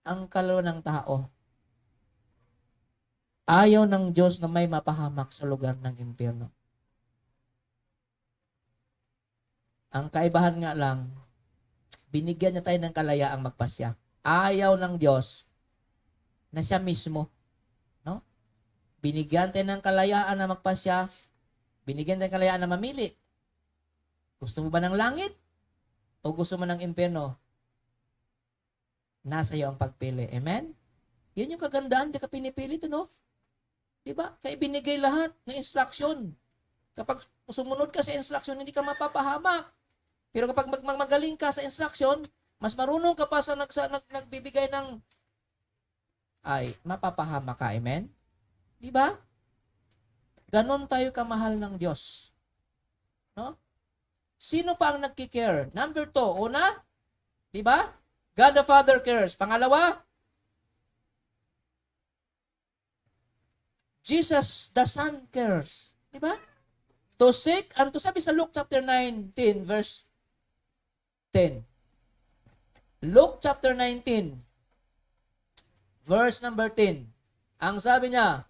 ang kaluluwa ng tao. Ayaw ng Diyos na may mapahamak sa lugar ng impyerno. Ang kaibahan nga lang, binigyan niya tayo ng kalayaang magpasya. Ayaw ng Diyos na siya mismo, no? Binigyan tayo ng kalayaan na magpasya, binigyan tayo ng kalayaan na mamili. Gusto mo ba ng langit? O gusto mo ng impyerno? Nasa iyo ang pagpili. Amen? Yun yung kagandahan, di ka pinipili ito, no? Diba? Kaya binigay lahat ng instruction. Kapag sumunod ka sa instruction, hindi ka mapapahamak. Pero kapag magaling ka sa instruction, mas marunong ka pa sa nagbibigay ng ay mapapahamak ka. Amen? Diba? Ganon tayo kamahal ng Diyos. No? Sino pa ang nagkikare? Number 2, una, diba? God the Father cares. Pangalawa, Jesus the Son cares. Diba? To seek, and to sabi sa Luke chapter 19, verse 10. Luke chapter 19, verse number 10. Ang sabi niya,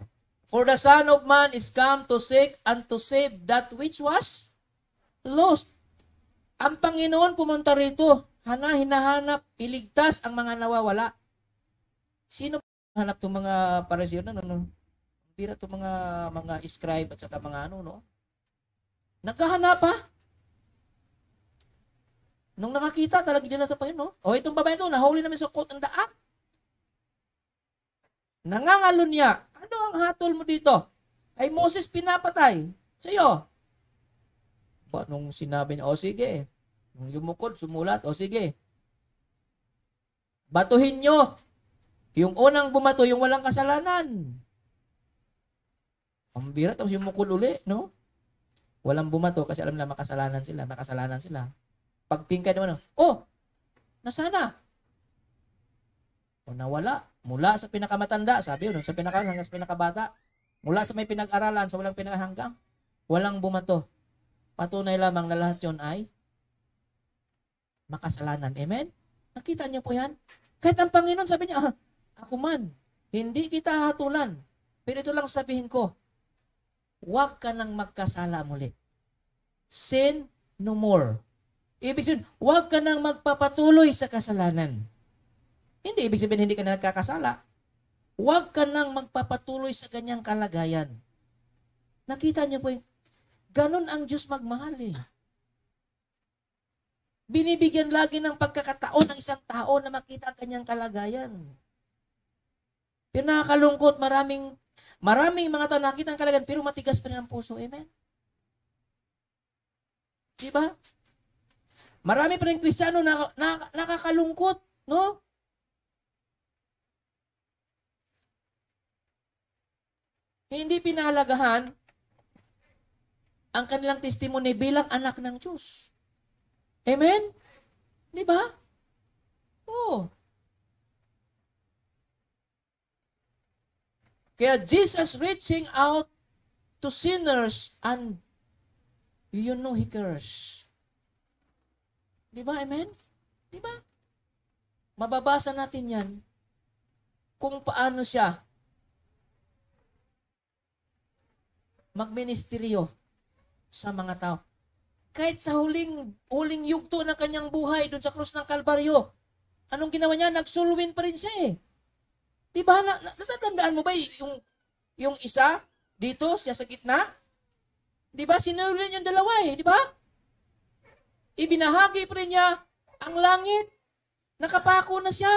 for the Son of Man is come to seek and to save that which was lost. Ang Panginoon pumunta rito, hinahanap, iligtas ang mga nawawala. Sino hanap itong mga Pariseo na, no? Bira itong mga scribe at saka mga ano, no? Naghahanap pa. Nung nakakita, talaga nila sa Panginoon, no? O, itong babae ito, nahuli namin sa coat ang daak. Nangangalo niya, ano ang hatol mo dito? Kay Moses pinapatay. Sa iyo. Ba, nung sinabi niya, o sige. Nung lumukod, sumulat, o sige. Batuhin nyo. Yung unang bumato, yung walang kasalanan. Ang bira, tapos yung mukul uli, no? Walang bumato kasi alam na makasalanan sila. Pag tingkay naman, nasana? O nawala. Mula sa pinakamatanda, sabi yun, sa hanggang sa pinakabata. Mula sa may pinag-aralan, sa walang pinakahanggang, walang bumato. Patunay lamang na lahat yun ay makasalanan. Amen? Nakita niyo po yan? Kahit ang Panginoon, sabi niya, ako man, hindi kita hatulan. Pero ito lang sabihin ko, huwag ka nang magkasala muli. Sin no more. Ibig sabihin, huwag ka nang magpapatuloy sa kasalanan. Hindi ibig sabihin hindi ka na nagkakasala. Huwag ka nang magpapatuloy sa ganyang kalagayan. Nakita niyo po yung ganun ang Diyos magmahal eh. Binibigyan lagi ng pagkakataon ng isang tao na makita ang kanyang kalagayan. Pero nakakalungkot, maraming mga tao nakita ang kalagayan pero matigas pa rin ang puso. Amen? Diba? Marami pa rin Kristiyano na nakakalungkot, no? Hindi pinahalagahan ang kanilang testimony bilang anak ng Diyos. Amen? Di ba? Oo. Kaya Jesus reaching out to sinners and hikers. Di ba? Amen? Di ba? Mababasa natin yan kung paano siya magministeryo sa mga tao. Kahit sa huling yugto ng kanyang buhay doon sa krus ng Kalbaryo, anong ginawa niya? Nagsulwin pa rin siya eh. Di ba? Natatandaan mo ba yung isa dito, siya sa gitna? Di ba? Sinulwin yung dalawa eh. Di ba? Ibinahagi pa rin niya ang langit. Nakapako na siya.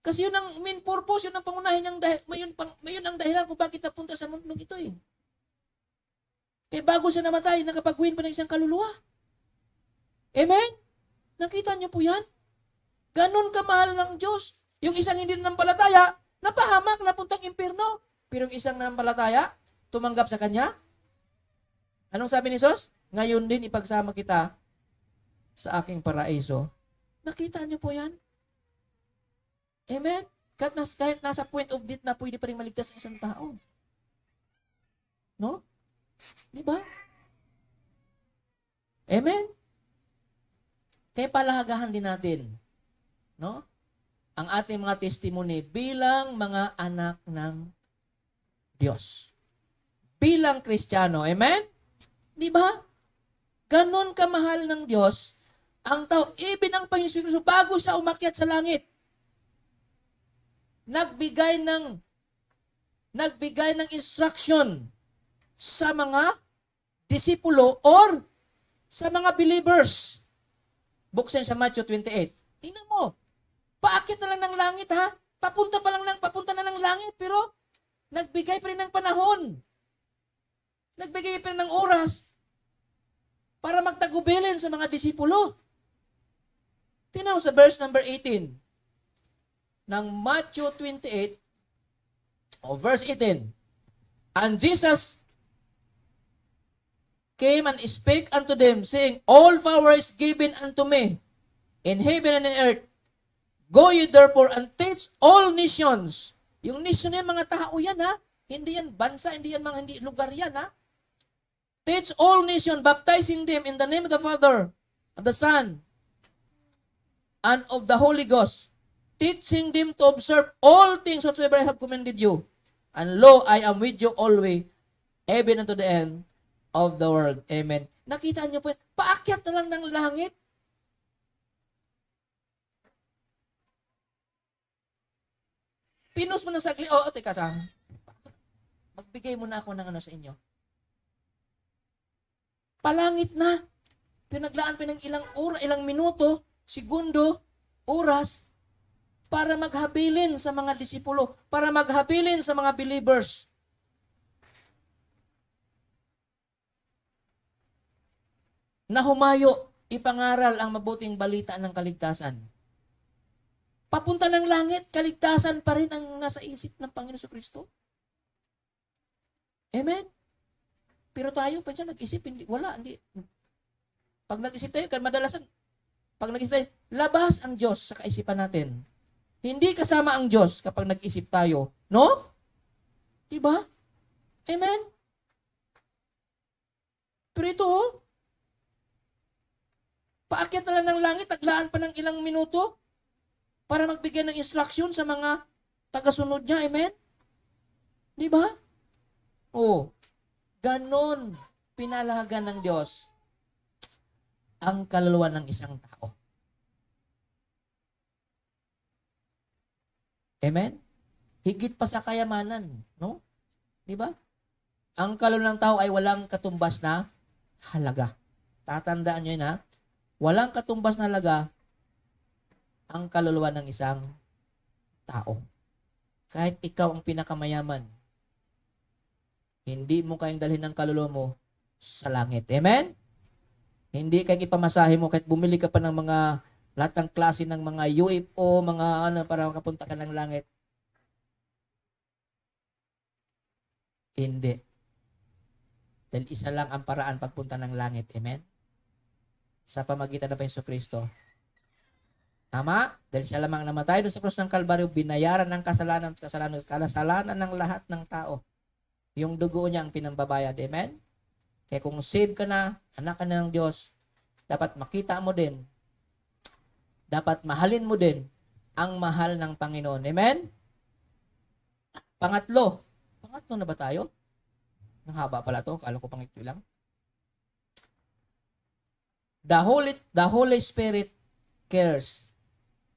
Kasi yun ang main purpose, yun ang pangunahin niyang mayon ang dahilan kung bakit napunta sa mundong ito eh. Kaya bago siya namatay, nakapag-win pa ng isang kaluluwa. Amen? Nakita niyo po yan? Ganon kamahal ng Diyos. Yung isang hindi nanampalataya, napahamak, napuntang impyerno. Pero yung isang nanampalataya, tumanggap sa Kanya. Anong sabi ni Jesus? Ngayon din ipagsama kita sa aking paraiso. Nakita niyo po yan? Amen? Kahit nasa point of death na pwede pa rin maligtas ang isang tao. No? Di ba? Amen? Kaya palahagahan din natin, no? Ang ating mga testimony bilang mga anak ng Diyos. Bilang Kristiyano. Amen? Di ba? Ganon kamahal ng Diyos ang tao. Even ang Panginoon Kristo, bago siya umakyat sa langit, nagbigay ng instruction sa mga disipulo or sa mga believers. Buksan sa Matthew 28. Tingnan mo. Paakit na lang ng langit ha. Papunta na ng langit pero nagbigay pa rin ng panahon. Nagbigay pa rin ng oras para magtagubilin sa mga disipulo. Tingnan mo sa verse number 18. Ng Matthew 28, verse 18. And Jesus came and spake unto them, saying, All power is given unto me, in heaven and in earth. Go ye therefore and teach all nations. Yung nation yan, mga tao yan ha. Hindi yan bansa, hindi lugar yan ha. Teach all nations, baptizing them in the name of the Father, of the Son, and of the Holy Ghost, teaching them to observe all things whatsoever I have commanded you. And lo, I am with you always, even unto the end of the world. Amen. Nakita niyo po, paakyat na lang ng langit. Pinos mo ng sagli. Oo, teka ta. Magbigay mo na ako ng ano sa inyo. Palangit na. Pinaglaan pa ng ilang minuto, segundo, oras, para maghabilin sa mga disipulo, para maghabilin sa mga believers. Na humayo, ipangaral ang mabuting balita ng kaligtasan. Papunta ng langit, kaligtasan pa rin ang nasa isip ng Panginoon Kristo. Amen? Pero tayo, pa dyan, nag-isip, hindi. Pag nag-isip tayo, madalasan, pag nag-isip tayo, labas ang Diyos sa kaisipan natin. Hindi kasama ang Diyos kapag nag-isip tayo. No? Diba? Amen? Pero ito, paakyat na lang ng langit, naglaan pa ng ilang minuto para magbigay ng instruction sa mga tagasunod niya. Amen? Di ba? Oh, ganon pinalahagan ng Diyos ang kaluluwa ng isang tao. Amen? Higit pa sa kayamanan, no? Di ba? Ang kaluluwa ng tao ay walang katumbas na halaga. Tatandaan nyo yun, ha? Walang katumbas na halaga ang kaluluwa ng isang tao. Kahit ikaw ang pinakamayaman, hindi mo kayang dalhin ang kaluluwa mo sa langit. Amen? Hindi kayang ipamasahe mo kahit bumili ka pa ng mga lahat ng klase ng mga UFO, mga para makapunta ka ng langit. Hindi. Dahil isa lang ang paraan pagpunta ng langit. Amen? Sa pamagitan ng Panginoon Kristo. Tama? Dahil siya lamang namatay doon sa krus ng Kalbaryo, binayaran ng kasalanan ng lahat ng tao. Yung dugo niya ang pinambabayad. Amen? Kaya kung save ka na, anak ka na ng Diyos, dapat makita mo din, dapat mahalin mo din ang mahal ng Panginoon. Amen? Pangatlo na ba tayo? Ang haba pala to. Kala ko pang ito lang. The Holy Spirit cares.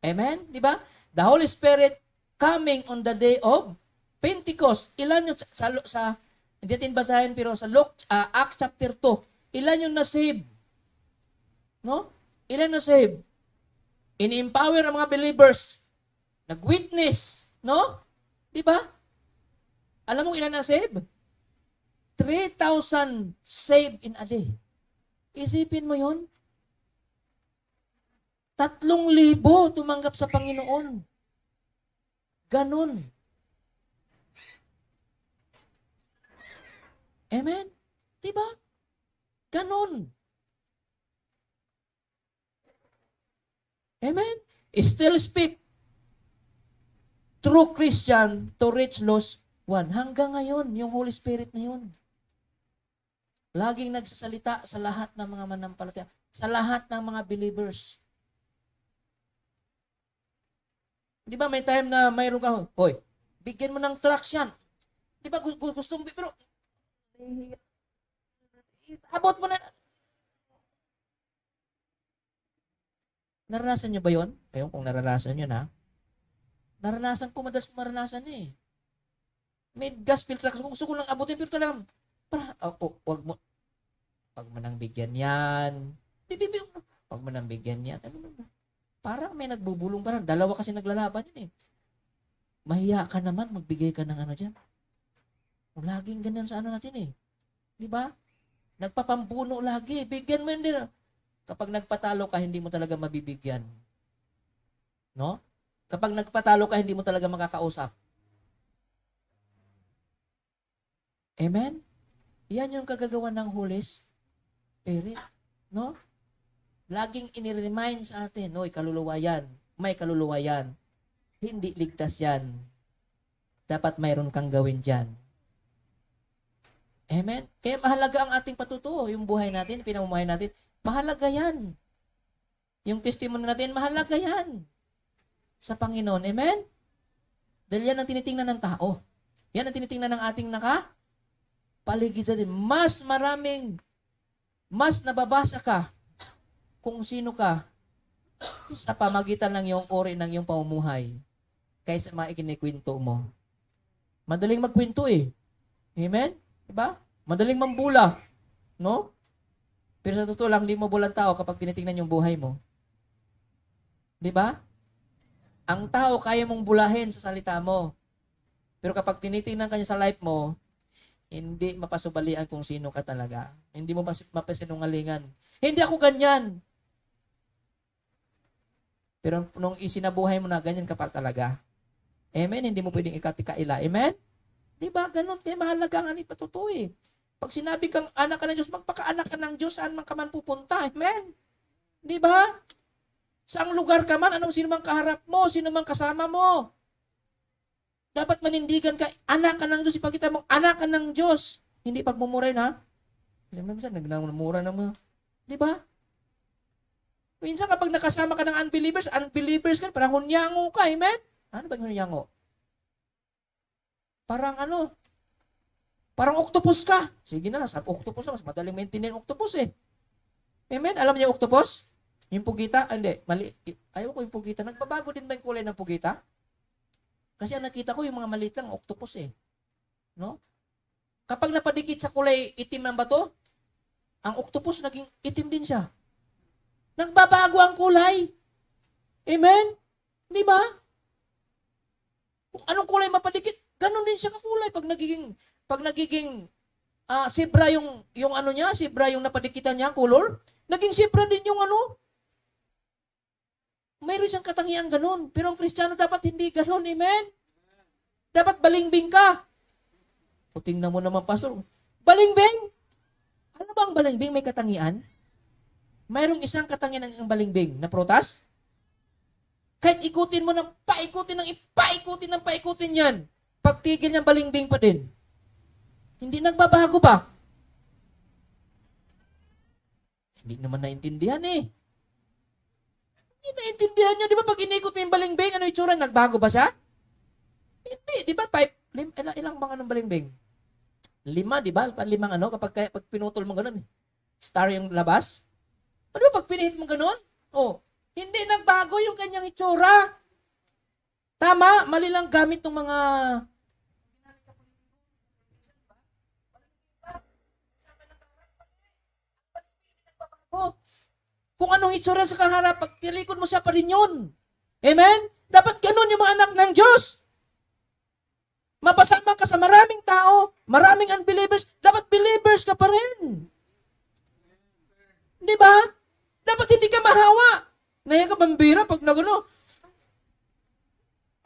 Amen? Di ba? The Holy Spirit coming on the day of Pentecost. Ilan yung hindi natin basahin, pero sa Acts chapter 2, ilan yung na-save? No? Ilan na-save? In-empower ang mga believers. Nag-witness. No? Di ba? Alam mo ilan na-save? 3,000 saved in a day. Isipin mo yon. 3,000 tumanggap sa Panginoon. Ganon. Amen? Diba? Ganon. Amen? Still speak. True Christian to reach lost one. Hanggang ngayon, yung Holy Spirit na yun. Laging nagsasalita sa lahat ng mga manampalataya, sa lahat ng mga believers. Di ba may time na mayroon ka, hoy, bigyan mo ng tracts yan. Di ba gusto mo, pero, abot mo na. Naranasan nyo ba yun? Ayun, kung naranasan nyo na. Naranasan ko, madalas maranasan eh. May gospel tracts. Kung gusto ko lang abutin, pero talagang, wag mo nang bigyan yan. Wag mo nang bigyan yan. Parang may nagbubulong, parang dalawa kasi naglalaban yun eh. Mahiya ka naman, magbigay ka ng ano dyan. Laging ganyan sa ano natin eh. Di ba? Nagpapampuno lagi. Bigyan mo yun din. Kapag nagpatalo ka, hindi mo talaga mabibigyan. No? Kapag nagpatalo ka, hindi mo talaga makakausap. Amen? Yan yung kagagawan ng Holy Spirit. No? Laging iniremind sa atin, no, kaluluwa yan. May kaluluwa yan. Hindi ligtas yan. Dapat mayroon kang gawin dyan. Amen? Kaya mahalaga ang ating patutuo. Yung buhay natin, pinamumuhay natin, mahalaga yan. Yung testimony natin, mahalaga yan. Sa Panginoon. Amen? Dahil yan ang tinitingnan ng tao. Yan ang tinitingnan ng ating paligid sa atin. Mas nababasa ka kung sino ka sa pamagitan ng iyong uri ng iyong pamumuhay. kaysa mga ikinikwento mo. Madaling magkwento eh. Amen? Diba? Madaling mambula. No? Pero sa totoo lang, hindi mo bulang tao kapag tinitingnan yung buhay mo. Diba? Ang tao kaya mong bulahin sa salita mo. Pero kapag tinitingnan kanya sa life mo, hindi mapasubalian kung sino ka talaga. Hindi mo mapasinungalingan. Hindi ako ganyan. Pero nung isinabuhay mo na, ganyan ka pa talaga. Amen? Hindi mo pwedeng ikatikaila. Amen? Diba? Ganun. Kaya mahalaga nga ni patuto eh. Pag sinabi kang anak ka ng Diyos, magpaka-anak ka ng Diyos, saan man ka man pupunta. Amen? Diba? Saang lugar ka man, sino man kaharap mo, sino man kasama mo. Dapat manindigan ka, anak ka ng Diyos, ipakita mo, anak ka ng Diyos. Hindi pagmumuray na. Kasi minsan, nagnamura na mo. Diba? Minsan kapag nakasama ka ng unbelievers ka, parang hunyango ka, amen? Ano ba yung hunyango? Parang octopus ka. Sige na, sa octopus na, mas madaling maintindihan octopus eh. Amen? Alam niyo yung octopus? Yung pugita? Hindi, mali. Ayaw ko yung pugita. Nagbabago din ba yung kulay ng pugita? Kasi ang nakita ko yung mga maliit lang, octopus eh. No? Kapag napadikit sa kulay itim ng bato, ang octopus naging itim din siya. Nagbabago ang kulay. Amen? Di ba? Kung anong kulay mapadikit, ganun din siya kakulay. Pag nagiging zebra yung ano niya, zebra yung napadikitan niya, color, naging zebra din yung ano. Mayroon siyang katangian ganun. Pero ang Kristiyano dapat hindi ganun. Amen? Dapat balingbing ka. O tingnan mo naman, Pastor. Balingbing? Ano ba ang balingbing? May katangian? Mayroong isang katangian ng balingbing na prutas. Kahit ikutin mo ng paikutin yan. Pagtigil niyang balingbing pa din. Hindi nagbabago ba? Hindi naman naintindihan eh. Hindi naintindihan niyo. Di ba pag inikot mo yung balingbing, ano itsura? Nagbago ba siya? Hindi. Di ba? Ilang bang anong balingbing? 5, di ba? 5 ano? Kapag pinutol mo ganun, star yung labas. O di ba pag pinihit mo ganun? Oh, hindi nagbago yung kanyang itsura. Tama, mali lang gamit ng mga kung anong itsura sa kaharap, pag tilikod mo siya pa rin yun. Amen? Dapat ganun yung mga anak ng Diyos. Mapasama ka sa maraming tao, maraming unbelievers, dapat believers ka pa rin. Di ba? Dapat hindi ka mahawa. Naya ka bambira pag nagano.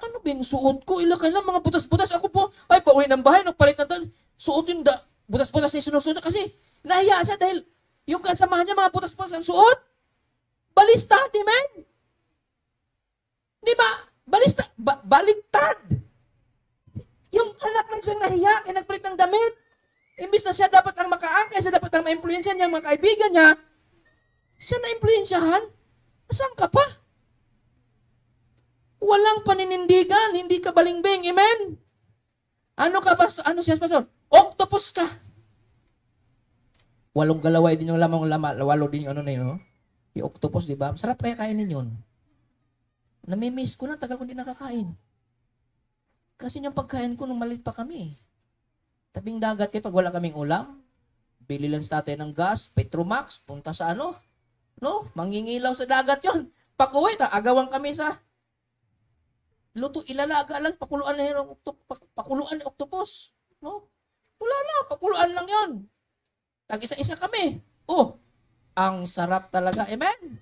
Ano ba yung suot ko? Kailan mga butas-butas. Ako po, ay pauwi ng bahay, nagpalit na doon. Suot yung butas-butas na sinusunod. Kasi nahiya siya dahil yung kasamahan niya, mga butas-butas ang suot. Balistad, amen? Di ba? Baliktad. Yung anak ng siyang nahiya, kaya nagpalit ng damit. Imbis na siya dapat ang makaangkay, siya dapat ang ma-influensya niya, mga kaibigan niya, siya na-influensyahan. Saan ka pa? Walang paninindigan, hindi ka balingbing, amen? Ano ka, pastor? Ano siya, pastor? Octopus ka. 8 galaway din yung lamang 8 din yung ano na yun, no? Yung octopus, di ba? Sarap kaya kainin yun. Namimiss ko na, tagal ko hindi nakakain. Kasi yung pagkain ko nung maliit pa kami. Tabing dagat kayo pag wala kaming ulam, bili lang sa tatay ng gas, Petromax, punta sa ano, no? Mangingilaw sa dagat yon. Pag-uwi, agawan kami sa luto, ilalaga lang, pakuluan ng octopus. No? Wala na, pakuluan lang yon. Tag-isa-isa kami. Oh, ang sarap talaga. Amen?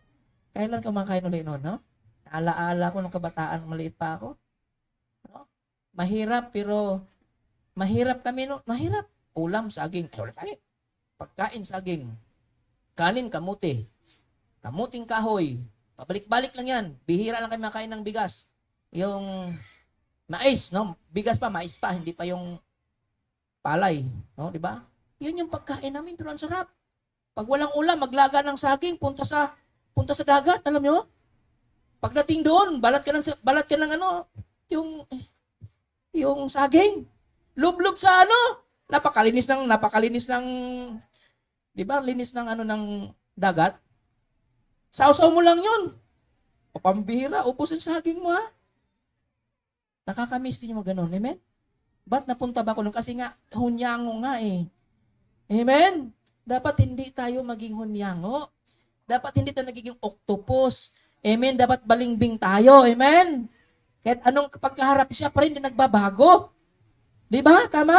Kailan ka makain ulit noon, no? Alaala ko nung kabataan, maliit pa ako. No? Mahirap, pero mahirap kami, no? Mahirap. Ulam, saging. Pagkain, saging. Kanin, kamuti. Kamuting kahoy. Pabalik-balik lang yan. Bihira lang kami makain ng bigas. Yung mais, no? Bigas pa, mais pa. Hindi pa yung palay. No? Diba? Yun yung pagkain namin, pero ang sarap. Pag walang ulam, maglaga ng saging, punta sa dagat, alam nyo? Pagdating doon, balat ka ng ano, yung saging. Lublob sa ano, napakalinis ng, di ba, linis ng ano ng dagat. Sausaw mo lang yun. O pambihira, ubos ang saging mo ha. Nakakamiss din yung mga ganun. Amen? Ba't napunta ba ako nun? Kasi nga, hunyango nga eh. Amen? Dapat hindi tayo maging hunyango. Dapat hindi tayo nagiging octopus. Amen? Dapat balingbing tayo. Amen? Kahit anong pagkaharap siya pa rin, hindi nagbabago. Di ba? Tama?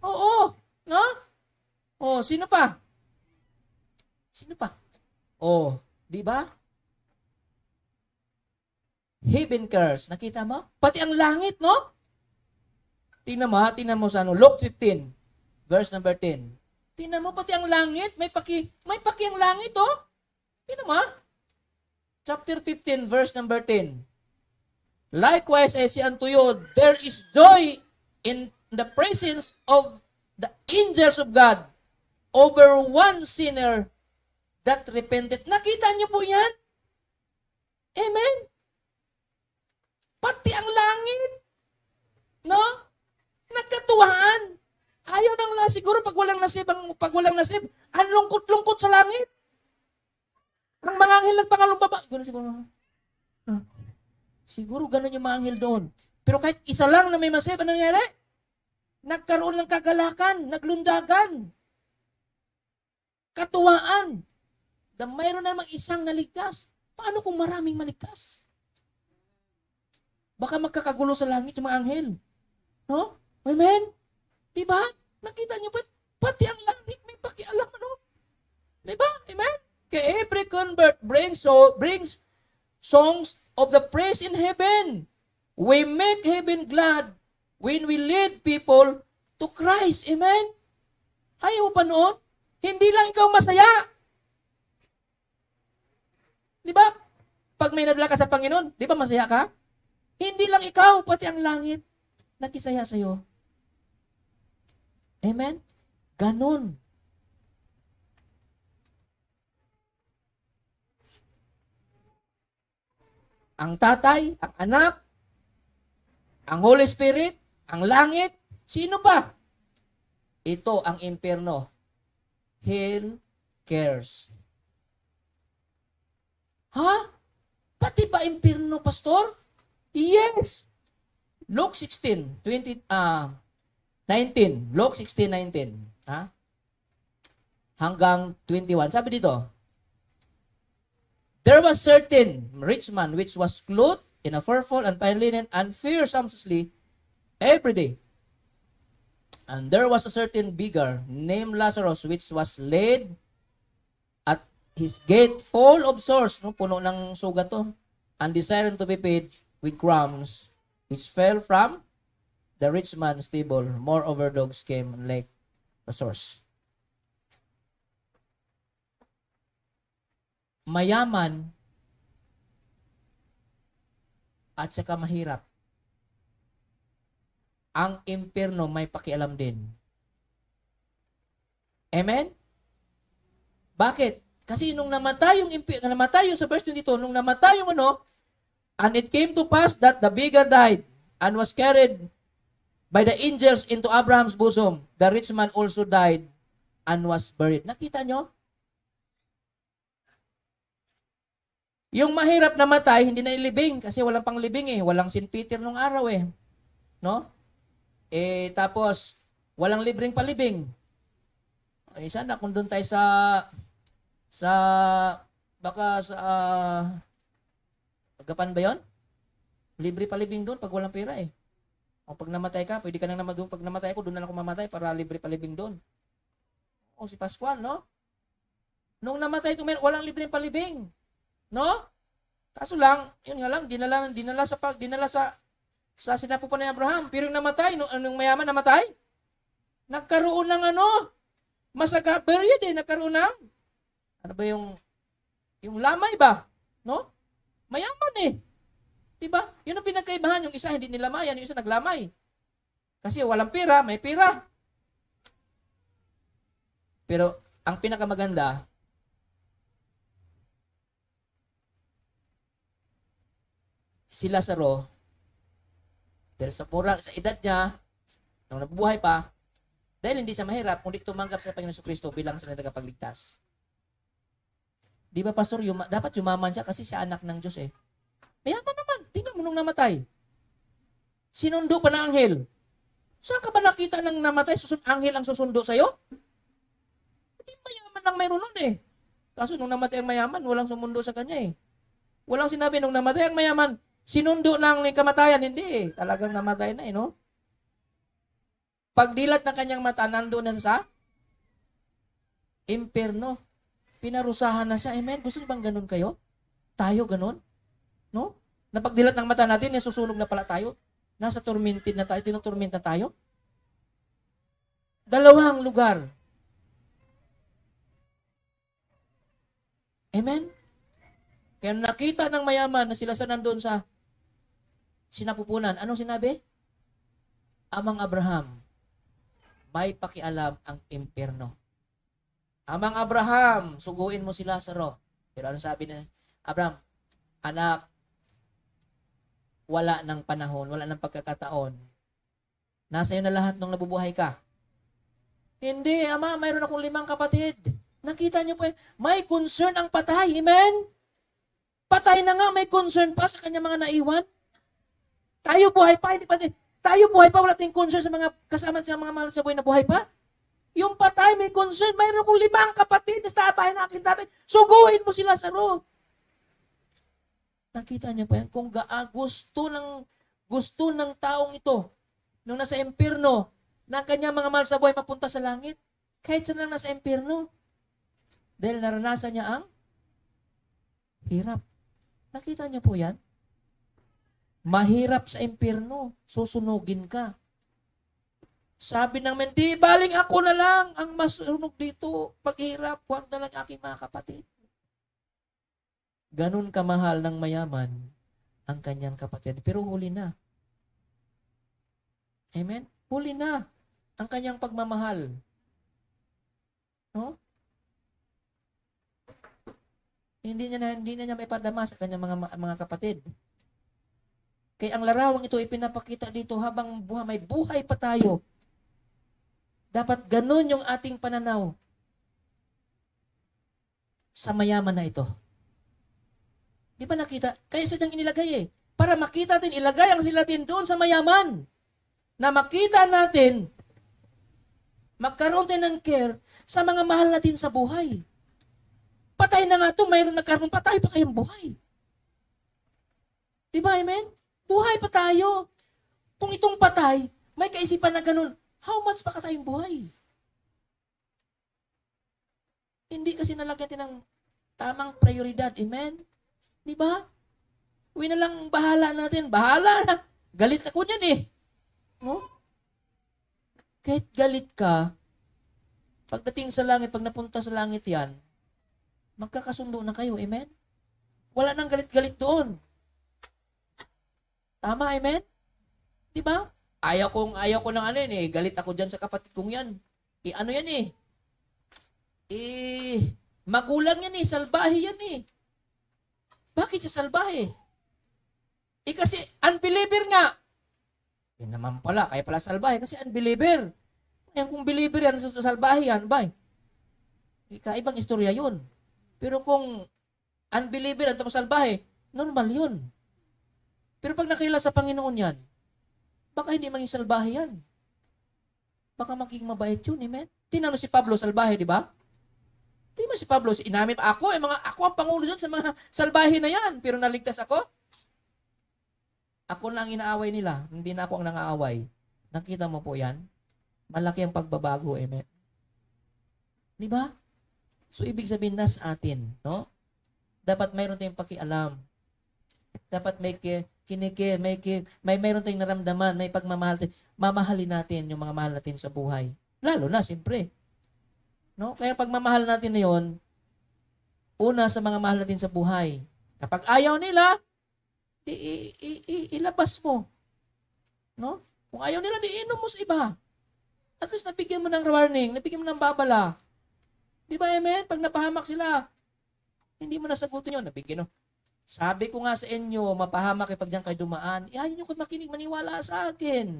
Oo. No? Oh, sino pa? Sino pa? Oh, di ba? Heaven curse. Nakita mo? Pati ang langit, no? Tingnan mo sa Luke 15, verse number 10. Tingnan mo, pati ang langit, may paki ang langit, oh. Tingnan mo, chapter 15, verse number 10. Likewise, I say unto you, there is joy in the presence of the angels of God over one sinner that repented. Nakita niyo po yan? Amen? Pati ang langit, no? Nagkatuwaan. Ayaw nang siguro pag walang nasib, ang lungkot-lungkot sa langit. Ang mga anghel nagpangalumbaba. Ganun siguro. Siguro ganun yung mga anghel doon. Pero kahit isa lang na may masib, ano nangyari? Nagkaroon ng kagalakan, naglundagan, katuwaan. Na mayroon namang isang naligtas. Paano kung maraming maligtas? Baka magkakagulo sa langit yung mga anghel. No? Amen? Diba? Nakita niyo ba? Pati ang langit may pakialam, ano? Diba? Amen? Kaya every convert brings songs of the praise in heaven. We make heaven glad when we lead people to Christ. Amen? Ayaw mo pa noon? Hindi lang ikaw masaya. Di ba? Pag may nadala ka sa Panginoon, di ba masaya ka? Hindi lang ikaw, pati ang langit, nakisaya sa'yo. Amen? Ganon. Ang tatay, ang anak, ang Holy Spirit, ang langit, sino pa? Ito ang impyerno. Hell cares. Ha? Pati ba impyerno, pastor? Yes. Luke 16, 19. Luke 16:19. Ha? Hanggang 21. Sabi dito, there was certain rich man which was clothed in a furful and fine linen and fared sumptuously every day. And there was a certain beggar named Lazarus which was laid at his gate full of sores, no, puno ng sugat to, and desiring to be paid with crumbs which fell from the rich man's table. Moreover, dogs came and licked the sores. Mayaman at saka mahirap. Ang impyerno may pakialam din. Amen? Bakit? Kasi nung namatay yung sa verse 22, nung namatay yung and it came to pass that the beggar died and was carried by the angels into Abraham's bosom. The rich man also died and was buried. Nakita nyo? Yung mahirap na matay, hindi na ilibing kasi walang panglibing eh. Walang St. Peter nung araw eh. No? Tapos, walang libreng palibing. Sana kung doon tayo baka sa Agapan ba yun? Libre palibing doon pag walang pera eh. O pag namatay ka, pwede ka na naman doon. Pag namatay ako, doon na ako mamatay para libre palibing doon. O si Pascual, no? Nung namatay ito, walang libreng palibing. No? Kaso lang, yun nga lang, dinala sa sinapupan ni Abraham. Pero yung namatay, nung mayaman namatay, nagkaroon ng masaga period eh, nagkaroon ng, ano ba yung lamay ba? No? Mayaman eh. Diba? Yun ang pinagkaibahan. Yung isa hindi nilamayan, yung isa naglamay. Kasi walang pera, may pera. Pero, ang pinakamaganda, si Lazaro, dahil sa edad niya, nung nabubuhay pa, dahil hindi siya mahirap, kundi tumanggap sa Panginoon Kristo bilang sa tagapagligtas. Di ba, Pastor, dapat yumaman siya kasi siya anak ng Diyos eh. Mayaman naman. Tingnan mo nung namatay. Sinundo pa ng anghel. Saan ka ba nakita ng namatay? Anghel ang susundo sa'yo? Hindi mayaman lang mayroon nun eh. Kaso nung namatay ang mayaman, walang sumundo sa kanya eh. Walang sinabi nung namatay ang mayaman, sinundo ng kamatayan. Hindi eh. Talagang namatay na eh, no? Pagdilat ng kanyang mata, nandun na sa impyerno. Pinarusahan na siya. Amen? Gusto niyo bang ganun kayo? Tayo ganun? No? Na pagdilat ng mata natin, nasusunog na pala tayo. Nasa tormented na tayo. Tinutorment na tayo. Dalawang lugar. Amen? Kaya nakita ng mayaman na sila sa nandun sa sinapupunan. Anong sinabi? Amang Abraham, may pakialam ang impyerno. Amang Abraham, suguin mo si Lazaro. Pero anong sabi ni Abraham? Anak, wala ng panahon, wala ng pagkakataon. Nasa iyo na lahat nung nabubuhay ka. Hindi, Ama, mayroon akong 5 kapatid. Nakita niyo po, may concern ang patay. Amen? Patay na nga, may concern pa sa kanya mga naiwan. Tayo buhay pa, hindi pa. Tayo buhay pa, wala tayong concern sa mga kasama sa mga mahal sa buhay na buhay pa. Yung patay, may concern. Mayroon akong 5 kapatid na sa bahay na aking tatay. Suguin mo si Lazaro. Nakita niyo pa yan, kung gusto ng taong ito, nung nasa impyerno, na kanyang mga mahal sa buhay mapunta sa langit, kahit saan lang nasa impyerno. Dahil naranasan niya ang hirap. Nakita niyo po yan? Mahirap sa impyerno, susunugin ka. Sabi ng men, di baling ako na lang ang masunog dito. Paghirap, huwag na lang aking mga kapatid. Ganun kamahal ng mayaman ang kanyang kapatid. Pero huli na. Amen? Huli na ang kanyang pagmamahal. No? Hindi niya may padama sa kanyang mga kapatid. Kaya ang larawang ito ipinapakita dito habang may buhay pa tayo. Dapat ganun yung ating pananaw sa mayaman na ito. Di ba nakita? Kaya sadyang inilagay eh. Para makita natin, ilagay ang sila natin doon sa mayaman. Na makita natin, magkaroon tayo ng care sa mga mahal natin sa buhay. Patay na nga ito, mayroon nagkaroon, patay pa kayong buhay. Di ba, amen? Buhay pa tayo. Kung itong patay, may kaisipan na ganun, how much pa ka tayong buhay? Hindi kasi nalagyan natin ng tamang prioridad, amen? Di ba? Uwi na lang bahala natin. Bahala na. Galit ako niyan eh. No? Kahit galit ka, pagdating sa langit, pag napunta sa langit yan, magkakasundo na kayo. Amen? Wala nang galit-galit doon. Tama, amen? Di ba? Ayaw ko ng ano yun eh. Galit ako dyan sa kapatid kong yan. Ano yan eh? Magulang yan eh. Salbahe yan eh. Bakit siya salbahe? Kasi unbeliever nga. Yun naman pala, kaya pala salbahe kasi unbeliever. Ngayon kung believer yan, salbahe yan, ba? Ikaibang istorya yun. Pero kung unbeliever at salbahe, normal yun. Pero pag nakilala sa Panginoon yan, baka hindi maging salbahe yan. Baka maging mabait yun, amen? Tingnan mo si Pablo, salbahe, di ba? Tingnan mo si Pablo, inamin, ako ang pangulo dyan sa mga salbahe na yan, pero naligtas ako. Ako na ang inaaway nila, hindi na ako ang nangaaway. Nakita mo po yan? Malaki ang pagbabago, amen? Di ba? So, ibig sabihin na sa atin, no? Dapat mayroon tayong pakialam. Dapat may kinikir, may mayroon tayong naramdaman, may pagmamahal tayo. Mamahalin natin yung mga mahal natin sa buhay. Lalo na, siyempre. No? Kaya pagmamahal natin na yun, una sa mga mahal natin sa buhay. Kapag ayaw nila, ilabas mo. No? Kung ayaw nila, iinom mo sa iba. At least nabigyan mo ng warning, nabigyan mo ng babala. Di ba, amen? Pag napahamak sila, hindi mo nasagutin yun. Nabigyan, no? Sabi ko nga sa inyo, mapahamak pag diyan kayo dumaan, ayaw nyo kung makinig, maniwala sa akin.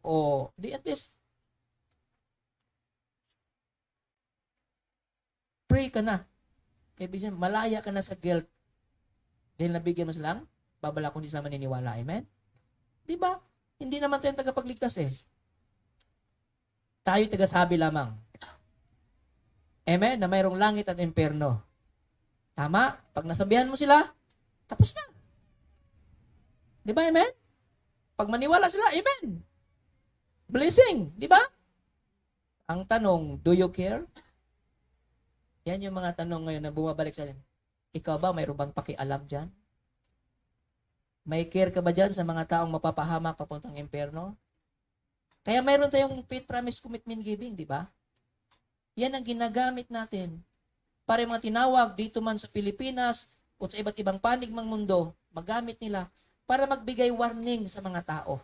O, di at least, pray ka na. Ibig sabihin, malaya ka na sa guilt. Dahil nabigyan mo silang, babala kung di sila maniniwala. Amen? Di ba? Hindi naman tayo tagapagligtas eh. Tayo tagasabi lamang. Amen? Na mayroong langit at impyerno. Tama? Pag nasabihan mo sila, tapos na. Di ba, amen? Pag maniwala sila, amen. Blessing, di ba? Ang tanong, do you care? Yan yung mga tanong ngayon na bumabalik sa atin. Ikaw ba, mayroon bang pakialam dyan? May care ka ba dyan sa mga taong mapapahamak papuntang impyerno? Kaya mayroon tayong faith, promise, commitment, giving, di ba? Yan ang ginagamit natin para yung mga tinawag dito man sa Pilipinas o sa iba't ibang panig ng mundo, magamit nila para magbigay warning sa mga tao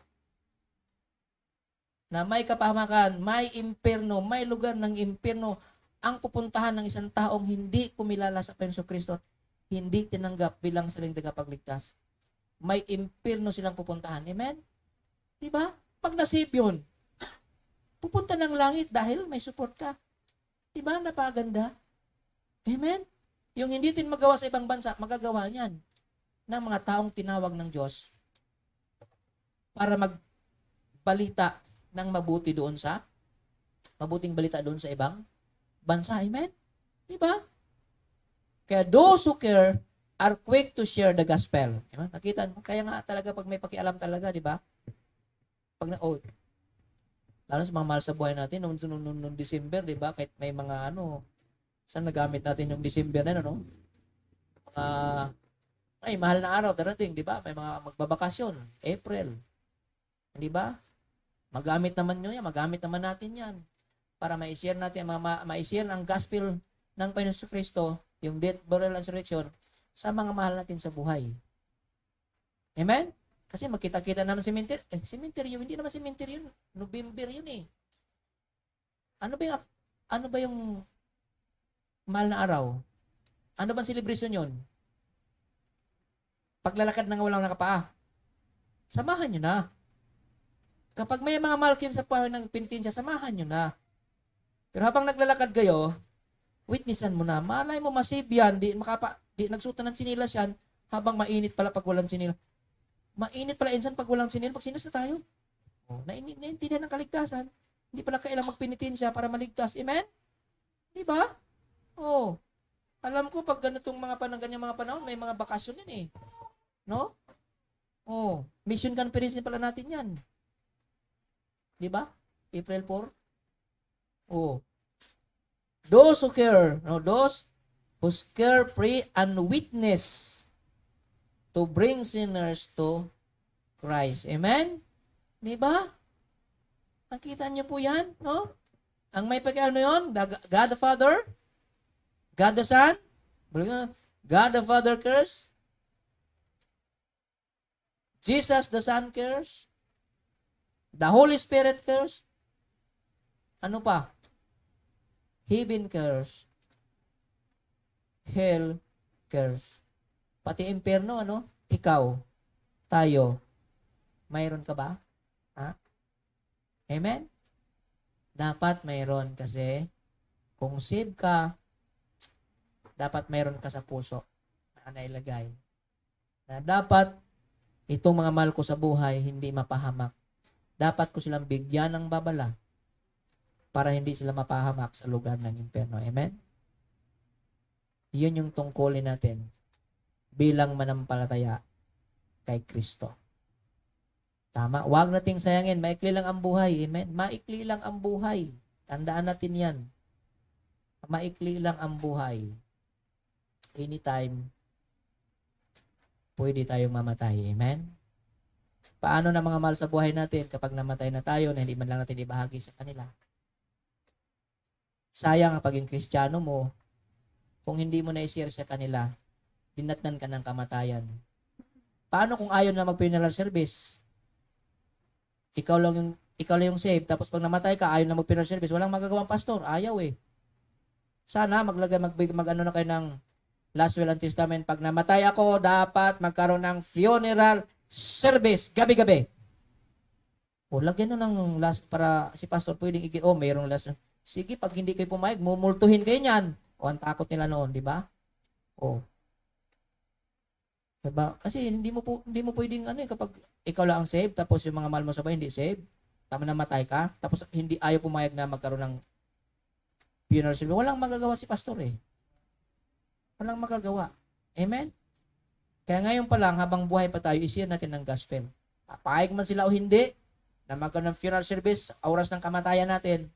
na may kapahamakan, may impyerno, may lugar ng impyerno ang pupuntahan ng isang taong hindi kumilala sa Panginoon Kristo at hindi tinanggap bilang silang tagapagligtas. May impyerno silang pupuntahan. Amen? Diba? Pag nasave yun, pupunta ng langit dahil may support ka. Diba? Napaganda. Amen? Yung hindi din magawa sa ibang bansa, magagawa niyan ng mga taong tinawag ng Diyos para magbalita ng mabuti doon sa mabuting balita doon sa ibang bansa. Amen? Diba? Kaya those who care are quick to share the gospel. Diba? Nakita mo? Kaya nga talaga pag may pakialam talaga, diba? Pag lalo sa mga mahal sa buhay natin, noong December, diba? Kahit may mga saan nagamit natin yung December na ay, mahal na araw, darating, diba? May mga magbabakasyon, April. Diba? Magamit naman nyo yan, magamit naman natin yan para ma-share natin, ma-share ang gospel ng Panginoon Kristo, yung death, burial, and resurrection sa mga mahal natin sa buhay. Amen? Kasi magkita-kita naman cemetery, hindi naman cemetery yun. November yun eh. Ano ba yung mahal na araw? Ano bang celebration yun? Paglalakad na nga walang nakapaa. Samahan nyo na. Kapag may mga malkin sa pahay ng penitensya, samahan nyo na. Pero habang naglalakad kayo, witnessan mo na. Malay mo masave yan, di nagsutan ng sinilas yan, habang mainit pala pag walang sinilas. Mainit pala insan pag walang sinilas, pag sinas na tayo. Naintindihan ng kaligtasan. Hindi pala kailang magpenitensya para maligtas. Amen? Di ba? Alam ko pag ganitong ganyang mga panahon, may mga bakasyon yan eh. No? Mission conference pala natin yan. Di ba? April 4. Those who care, those who care, pray, and witness to bring sinners to Christ. Amen? Di ba? Nakita niyo po yan, no? Ang may pakialam yun, God the Father, God the Son, God the Father cares, Jesus the Son cares, the Holy Spirit cares, ano pa? Heaven cares, hell cares, pati impyerno, ikaw, tayo, mayroon ka ba? Ha? Amen? Dapat mayroon kasi kung save ka, dapat mayroon ka sa puso na nailagay. Na dapat itong mga mahal ko sa buhay hindi mapahamak. Dapat ko silang bigyan ng babala para hindi sila mapahamak sa lugar ng impyerno. Amen? Yun yung tungkulin natin bilang manampalataya kay Kristo. Tama? Huwag nating sayangin. Maikli lang ang buhay. Amen? Maikli lang ang buhay. Tandaan natin yan. Maikli lang ang buhay. Anytime, pwede tayong mamatay. Amen? Paano na mga mahal sa buhay natin kapag namatay na tayo na hindi man lang natin ibahagi sa kanila? Sayang ang pagiging Kristiyano mo kung hindi mo na-share sa kanila, dinatnan ka ng kamatayan. Paano kung ayaw na mag-funeral service? Ikaw lang yung saved, tapos pag namatay ka, ayaw na mag-funeral service, walang magagawang pastor. Ayaw eh. Sana mag-ano na kayo ng last will and testament. Pag namatay ako, dapat magkaroon ng funeral service gabi-gabi. Lagyan ng last para si pastor pwedeng mayroong last. Sige, pag hindi kayo pumayag, mumultuhin kayo niyan. Ang takot nila noon, di ba? Diba? Kasi hindi mo pwedeng kapag ikaw lang ang save tapos yung mga mahal mo sa bahay hindi save. Tama na matay ka. Tapos hindi ayaw pumayag na magkaroon ng funeral service. Walang magagawa si pastor eh. Walang magagawa. Amen? Kaya ngayon pa lang, habang buhay pa tayo, i-share natin ng gospel. Papayag man sila o hindi, na magkaroon ng funeral service, oras ng kamatayan natin,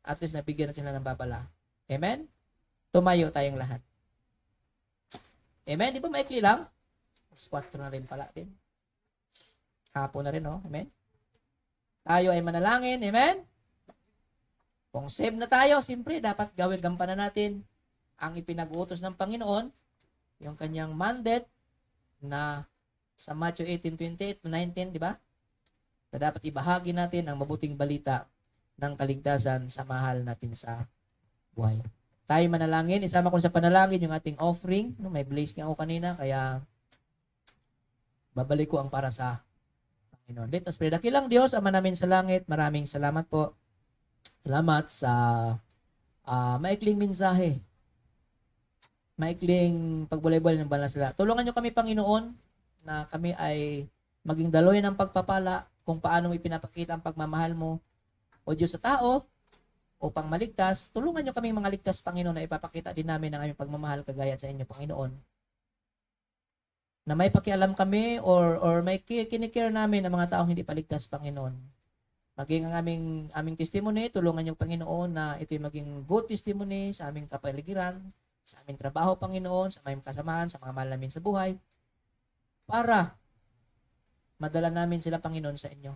at least nabigyan natin sila ng babala. Amen? Tumayo tayong lahat. Amen? Di ba maikli lang? 4 na rin pala din. Hapon na rin, no? Amen? Tayo ay manalangin. Amen? Kung save na tayo, siyempre, dapat gawin gampanan natin ang ipinag-utos ng Panginoon, yung kanyang mandate na sa Matthew 18:28-19, di ba? Na dapat ibahagi natin ang mabuting balita ng kaligtasan sa mahal natin sa buhay. Tayo manalangin. Isama ko sa panalangin yung ating offering. No, may blessing ako kanina, kaya babalik ko ang para sa Panginoon. Let us pray. Dakilang Diyos, Ama namin sa langit, maraming salamat po. Salamat sa maikling mensahe. Maikling pagbulay-bulay ng banal sila. Tulungan nyo kami, Panginoon, na kami ay maging daloy ng pagpapala kung paano mo ipinapakita ang pagmamahal mo o Diyos sa tao upang maligtas. Tulungan nyo kami mga ligtas, Panginoon, na ipapakita din namin ang aming pagmamahal kagaya sa inyo, Panginoon. Na may pakialam kami or may kinikare namin ang mga taong hindi paligtas, Panginoon. Maging ang aming testimony, tulungan nyo, Panginoon, na ito'y maging good testimony sa aming kapaligiran, sa aming trabaho, Panginoon, sa aming kasamahan, sa mga mahal namin sa buhay, para madala namin sila, Panginoon, sa inyo.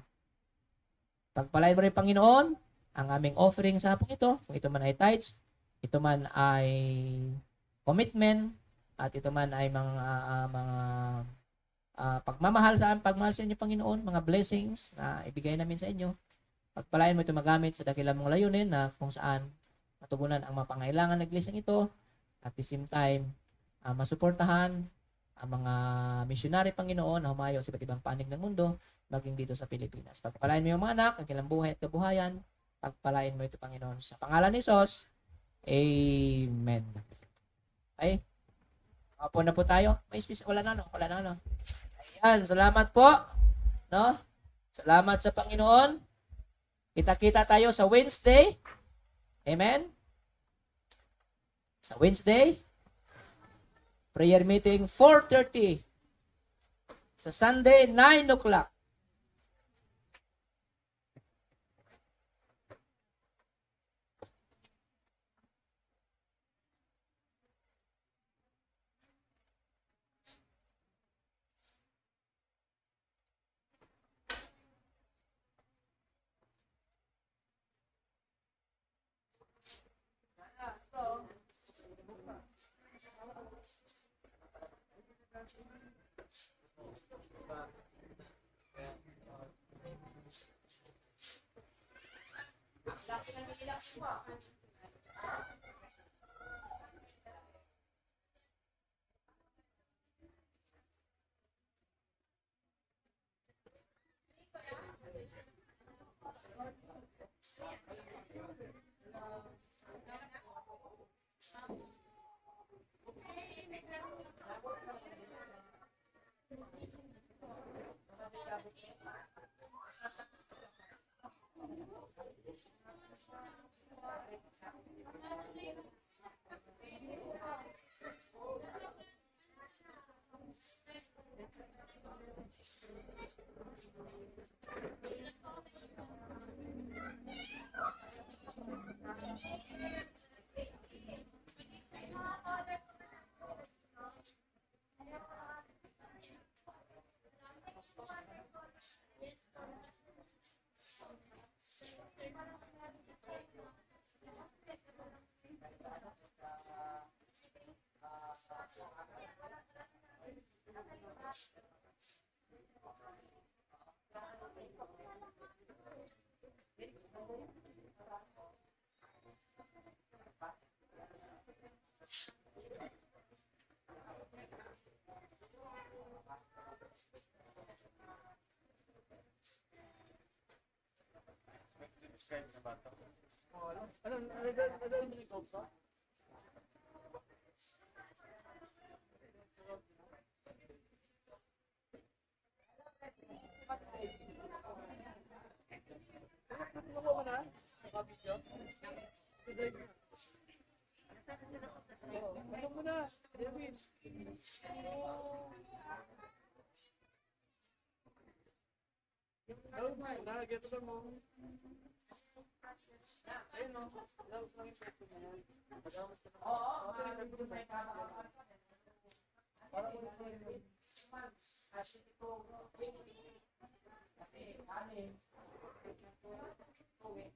Pagpalain mo rin, Panginoon, ang aming offering sa hapong ito, kung ito man ay tithes, ito man ay commitment, at ito man ay mga pagmamahal sa inyo, Panginoon, mga blessings na ibigay namin sa inyo. Pagpalain mo ito magamit sa dakilang mong layunin na kung saan matugunan ang mga pangailangan ng iglesyang ito, at the same time, masuportahan ang mga missionary, Panginoon, na humayo sa iba't ibang panig ng mundo, maging dito sa Pilipinas. Pagpalain mo yung mga anak, ang kanilang buhay at kabuhayan. Pagpalain mo ito, Panginoon. Sa pangalan ni Jesus, Amen. Okay? Apo na po tayo. May space. Wala na. Ayan, salamat po. No? Salamat sa Panginoon. Kita-kita tayo sa Wednesday. Amen? Sa Wednesday, prayer meeting 4:30. Sa Sunday, 9 o'clock. Nakuha mo na? Naka-video? Student na. Ano mo na? David. Daw mo na, geto ka mo. Ayun o, daw lang yung pwesto mo yan. Oo, may para mo na kasi ito, kasi anin, tuwing,